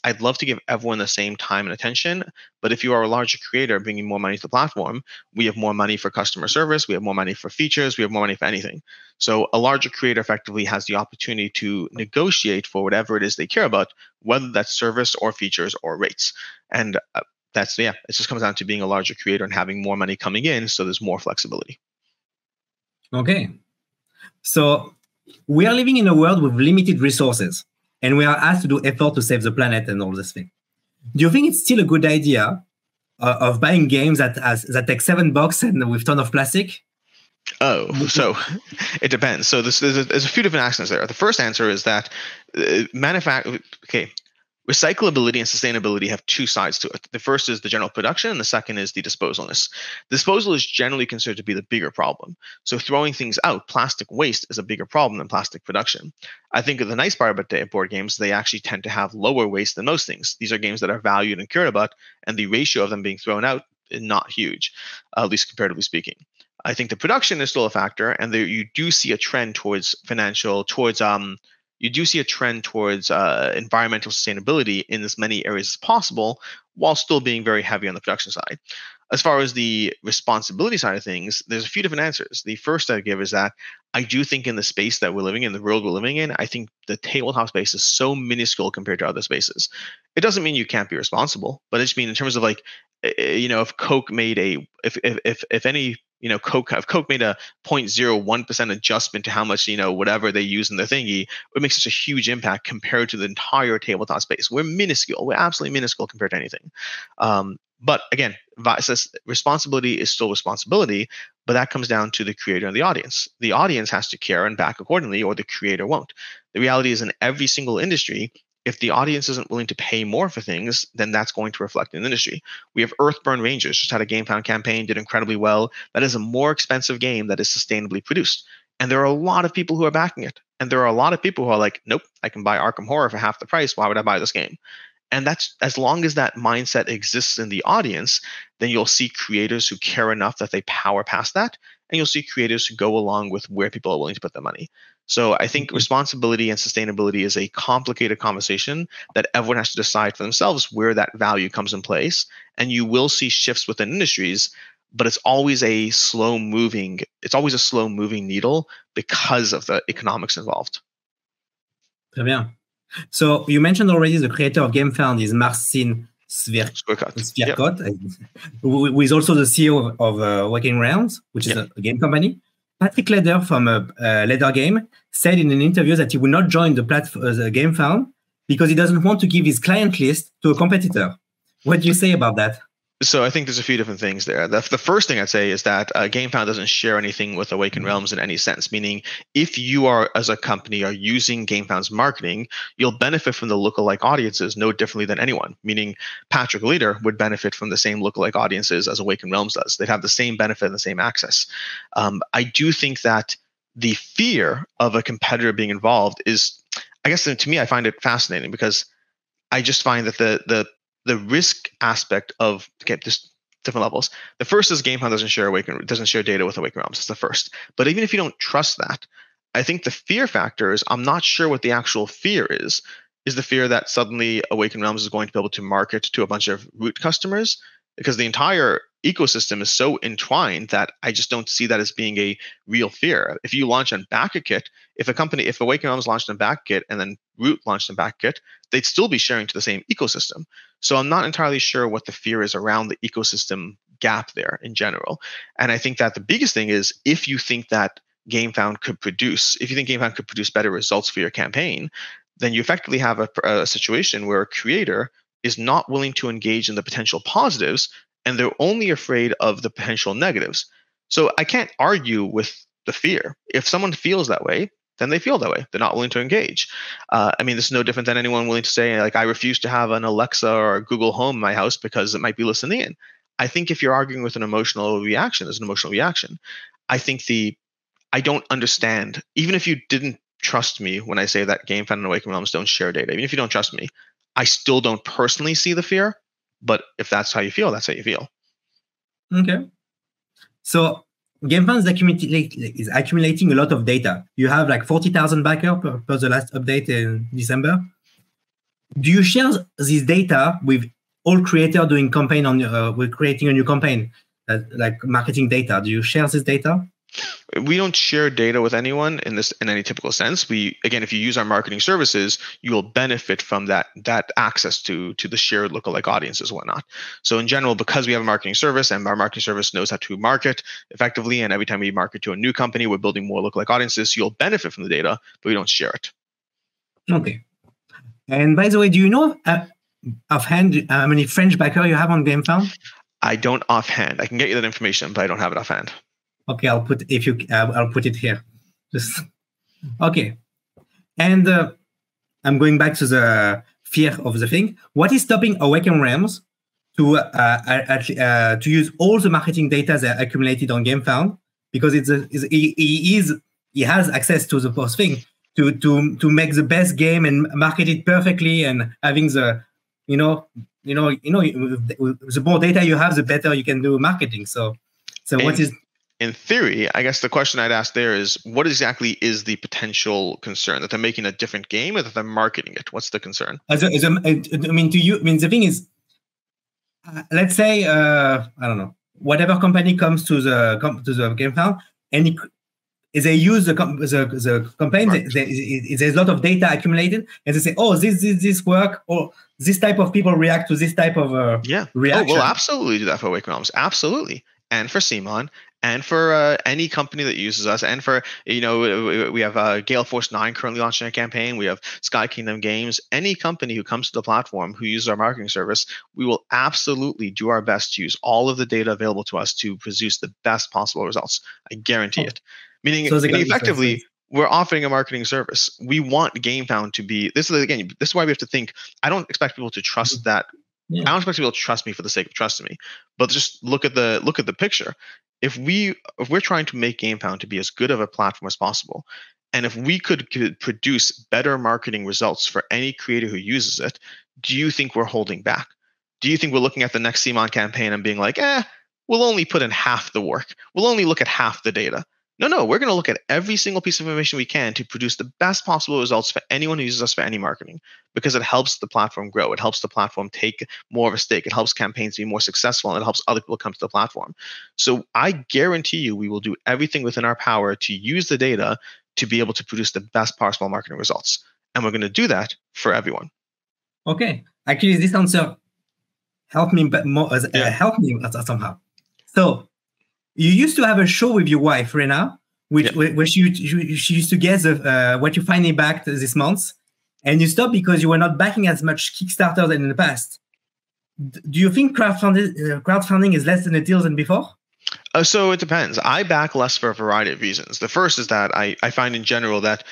I'd love to give everyone the same time and attention, but if you are a larger creator bringing more money to the platform, we have more money for customer service, we have more money for features, we have more money for anything. So a larger creator effectively has the opportunity to negotiate for whatever it is they care about, whether that's service or features or rates. And it just comes down to being a larger creator and having more money coming in, so there's more flexibility. Okay. So we are living in a world with limited resources, and we are asked to do effort to save the planet and all this thing. Do you think it's still a good idea of buying games that take $7 and with ton of plastic? Oh, so it depends. So there's a few different answers there. The first answer is that recyclability and sustainability have two sides to it. The first is the general production, and the second is the disposalness. Disposal is generally considered to be the bigger problem. So throwing things out, plastic waste, is a bigger problem than plastic production. I think the nice part about board games, they actually tend to have lower waste than most things. These are games that are valued and cared about, and the ratio of them being thrown out is not huge, at least comparatively speaking. I think the production is still a factor, and you do see a trend towards environmental sustainability in as many areas as possible, while still being very heavy on the production side. As far as the responsibility side of things, there's a few different answers. The first I give is that I do think in the space that we're living in, the world we're living in, I think the tabletop space is so minuscule compared to other spaces. It doesn't mean you can't be responsible, but it just means in terms of like, if Coke made if Coke made a 0.01% adjustment to how much, whatever they use in their thingy, it would make such a huge impact compared to the entire tabletop space. We're minuscule. We're absolutely minuscule compared to anything. But again, responsibility is still responsibility, but that comes down to the creator and the audience. The audience has to care and back accordingly, or the creator won't. The reality is, in every single industry, if the audience isn't willing to pay more for things, then that's going to reflect in the industry. We have Earthburn Rangers, just had a Gamefound campaign, did incredibly well. That is a more expensive game that is sustainably produced. And there are a lot of people who are backing it. And there are a lot of people who are like, nope, I can buy Arkham Horror for half the price. Why would I buy this game? And that's, as long as that mindset exists in the audience, then you'll see creators who care enough that they power past that. And you'll see creators who go along with where people are willing to put their money. So I think responsibility and sustainability is a complicated conversation that everyone has to decide for themselves where that value comes in place. And you will see shifts within industries, but it's always a slow moving needle because of the economics involved. Très bien. So you mentioned already the creator of Gamefound is Marcin who is also the CEO of Awaken Realms, which is a game company. Patrick Leder from Leder Game said in an interview that he will not join the Gamefound because he doesn't want to give his client list to a competitor. What do you say about that? So I think there's a few different things there. The first thing I'd say is that Gamefound doesn't share anything with Awaken Realms in any sense, meaning if you are, as a company, are using Gamefound's marketing, you'll benefit from the lookalike audiences no differently than anyone, meaning Patrick Leder would benefit from the same lookalike audiences as Awaken Realms does. They'd have the same benefit and the same access. I do think that the fear of a competitor being involved is, I guess to me, I find it fascinating because I just find that the risk aspect of just different levels. The first is Gamefound doesn't share data with Awaken Realms. That's the first. But even if you don't trust that, I think the fear factor is I'm not sure what the actual fear is. Is the fear that suddenly Awaken Realms is going to be able to market to a bunch of root customers? Because the entire ecosystem is so entwined that I just don't see that as being a real fear. If you launch on BackKit, if Awaken Realms launched on BackKit and then Root launched on BackKit, they'd still be sharing to the same ecosystem. So I'm not entirely sure what the fear is around the ecosystem gap there in general. And I think that the biggest thing is if you think Gamefound could produce better results for your campaign, then you effectively have a situation where a creator is not willing to engage in the potential positives and they're only afraid of the potential negatives. So I can't argue with the fear. If someone feels that way, then they feel that way. They're not willing to engage. This is no different than anyone willing to say, like, I refuse to have an Alexa or a Google Home in my house because it might be listening in. I think if you're arguing with an emotional reaction, there's an emotional reaction. I think I don't understand, even if you didn't trust me when I say that Gamefound and Awaken Realms don't share data, even if you don't trust me, I still don't personally see the fear. But if that's how you feel, that's how you feel. Okay. So Gamefound is accumulating a lot of data. You have like 40,000 backers per the last update in December. Do you share this data with all creators doing campaign with creating a new campaign, like marketing data? Do you share this data? We don't share data with anyone in any typical sense. If you use our marketing services, you will benefit from that access to the shared lookalike audiences and whatnot. So in general, because we have a marketing service and our marketing service knows how to market effectively, and every time we market to a new company, we're building more lookalike audiences. So you'll benefit from the data, but we don't share it. Okay. And by the way, do you know offhand how many French backers you have on Gamefound? I don't offhand. I can get you that information, but I don't have it offhand. Okay, I'll put it here. Okay, and I'm going back to the fear of the thing. What is stopping Awaken Realms to use all the marketing data that are accumulated on Gamefound? Because he has access to the post thing to make the best game and market it perfectly, and having the the more data you have, the better you can do marketing. So what is in theory, I guess the question I'd ask there is, what exactly is the potential concern? That they're making a different game or that they're marketing it? What's the concern? The thing is, let's say, I don't know, whatever company comes to the Gamefound, and they use the campaign, there's a lot of data accumulated, and they say, oh, this work, or this type of people react to this type of reaction. Oh, we'll absolutely do that for Awaken Realms. Absolutely. And for CMON, and for any company that uses us, and for, we have Gale Force 9 currently launching a campaign. We have Sky Kingdom Games. Any company who comes to the platform who uses our marketing service, we will absolutely do our best to use all of the data available to us to produce the best possible results. I guarantee it. Meaning effectively, we're offering a marketing service. We want Gamefound to be, this is why we have to think, I don't expect people to trust that. Yeah. I don't expect people to trust me for the sake of trusting me, but just look at the picture. If we're trying to make Gamefound to be as good of a platform as possible, and if we could produce better marketing results for any creator who uses it, do you think we're holding back? Do you think we're looking at the next CMON campaign and being like, we'll only put in half the work. We'll only look at half the data. No, we're going to look at every single piece of information we can to produce the best possible results for anyone who uses us for any marketing, because it helps the platform grow. It helps the platform take more of a stake. It helps campaigns be more successful, and it helps other people come to the platform. So I guarantee you we will do everything within our power to use the data to be able to produce the best possible marketing results. And we're going to do that for everyone. Okay. Actually, this answer help me somehow. So you used to have a show with your wife, Rena, where she used to guess what you finally backed this month, and you stopped because you were not backing as much Kickstarter than in the past. Do you think crowdfunding is less than a deal than before? So it depends. I back less for a variety of reasons. The first is that I find in general that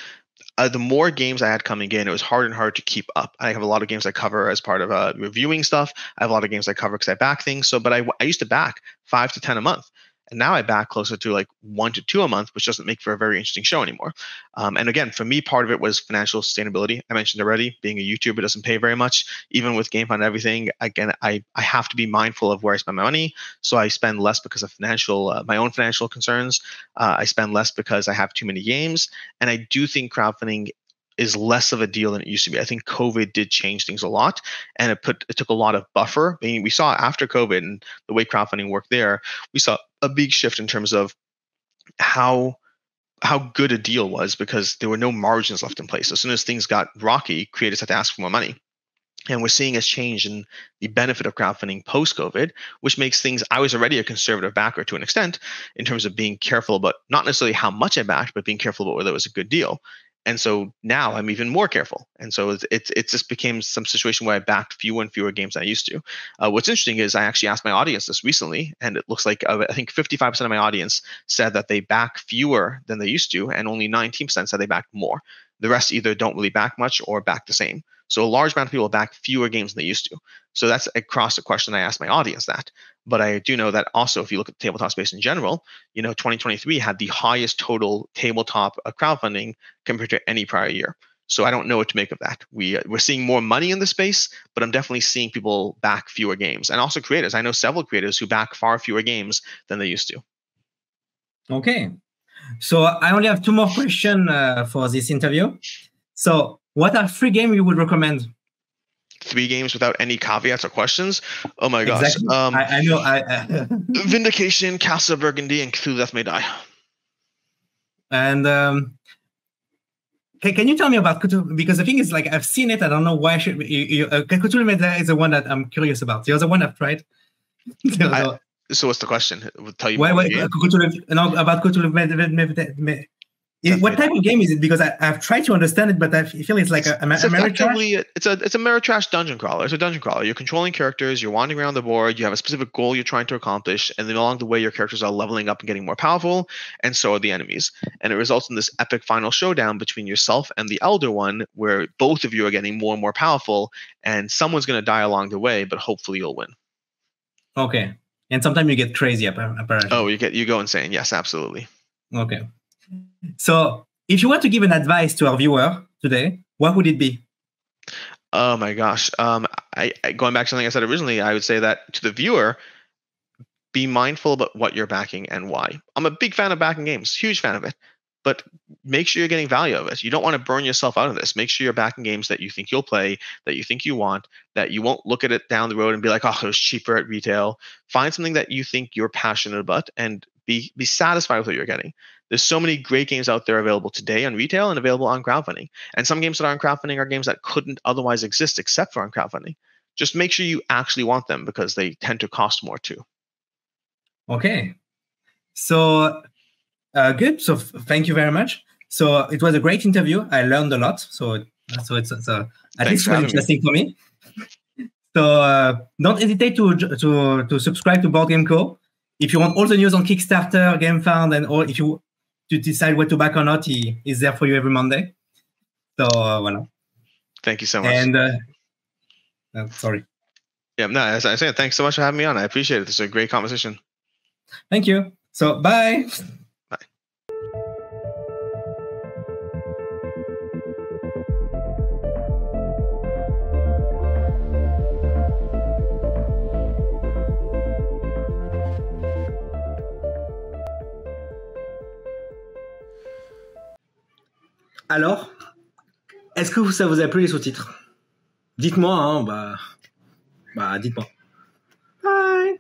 the more games I had coming in, it was harder and harder to keep up. I have a lot of games I cover as part of reviewing stuff. I have a lot of games I cover because I back things. But I used to back 5 to 10 a month. And now I back closer to like 1 to 2 a month, which doesn't make for a very interesting show anymore. And again, for me, part of it was financial sustainability. I mentioned already, being a YouTuber doesn't pay very much. Even with GameFound and everything, again, I have to be mindful of where I spend my money. So I spend less because of my own financial concerns. I spend less because I have too many games. And I do think crowdfunding is less of a deal than it used to be. I think COVID did change things a lot, and it took a lot of buffer. I mean, we saw after COVID and the way crowdfunding worked there, we saw a big shift in terms of how good a deal was because there were no margins left in place. As soon as things got rocky, creators had to ask for more money. And we're seeing a change in the benefit of crowdfunding post-COVID, which makes things, I was already a conservative backer to an extent in terms of being careful about not necessarily how much I backed, but being careful about whether it was a good deal. And so now I'm even more careful. And so it just became some situation where I backed fewer and fewer games than I used to. What's interesting is I actually asked my audience this recently, and it looks like I think 55% of my audience said that they back fewer than they used to, and only 19% said they backed more. The rest either don't really back much or back the same. So a large amount of people back fewer games than they used to. So that's across the question I asked my audience that. But I do know that also, if you look at the tabletop space in general, 2023 had the highest total tabletop crowdfunding compared to any prior year. So I don't know what to make of that. We're seeing more money in the space, but I'm definitely seeing people back fewer games. And also creators. I know several creators who back far fewer games than they used to. Okay. So I only have 2 more questions for this interview. So what are 3 games you would recommend? 3 games without any caveats or questions? Oh my gosh. Exactly. I know. Vindication, Castle of Burgundy, and Cthulhu Death May Die. And can you tell me about Cthulhu? Because the thing is, like, I've seen it. I don't know why. Cthulhu May Die is the one that I'm curious about. The other one I've tried. So what's the question? We'll tell you about Cthulhu May. What type of game is it? Because I've tried to understand it, but I feel it's like a Ameritrash. It's a Ameritrash dungeon crawler. It's a dungeon crawler. You're controlling characters. You're wandering around the board. You have a specific goal you're trying to accomplish, and then along the way, your characters are leveling up and getting more powerful, and so are the enemies. And it results in this epic final showdown between yourself and the Elder One, where both of you are getting more and more powerful, and someone's going to die along the way, but hopefully you'll win. Okay. And sometimes you get crazy, apparently. Oh, you go insane. Yes, absolutely. Okay. So, if you want to give an advice to our viewer today, what would it be? Oh my gosh. Going back to something I said originally, I would say that to the viewer, be mindful about what you're backing and why. I'm a big fan of backing games, huge fan of it, but make sure you're getting value of it. You don't want to burn yourself out of this. Make sure you're backing games that you think you'll play, that you think you want, that you won't look at it down the road and be like, oh, it was cheaper at retail. Find something that you think you're passionate about and be satisfied with what you're getting. There's so many great games out there available today on retail and available on crowdfunding. And some games that are on crowdfunding are games that couldn't otherwise exist except for on crowdfunding. Just make sure you actually want them because they tend to cost more too. Okay. So, good. So thank you very much. So it was a great interview. I learned a lot. So it's at least really interesting for me. So don't hesitate to subscribe to Board Game Co. If you want all the news on Kickstarter, Gamefound, or if you to decide what to back or not, he is there for you every Monday. So, voilà. Thank you so much. And sorry. Yeah, no, as I said, thanks so much for having me on. I appreciate it. This is a great conversation. Thank you. So, bye. Bye. Alors, est-ce que ça vous a plu les sous-titres? Dites-moi, hein, dites-moi. Bye.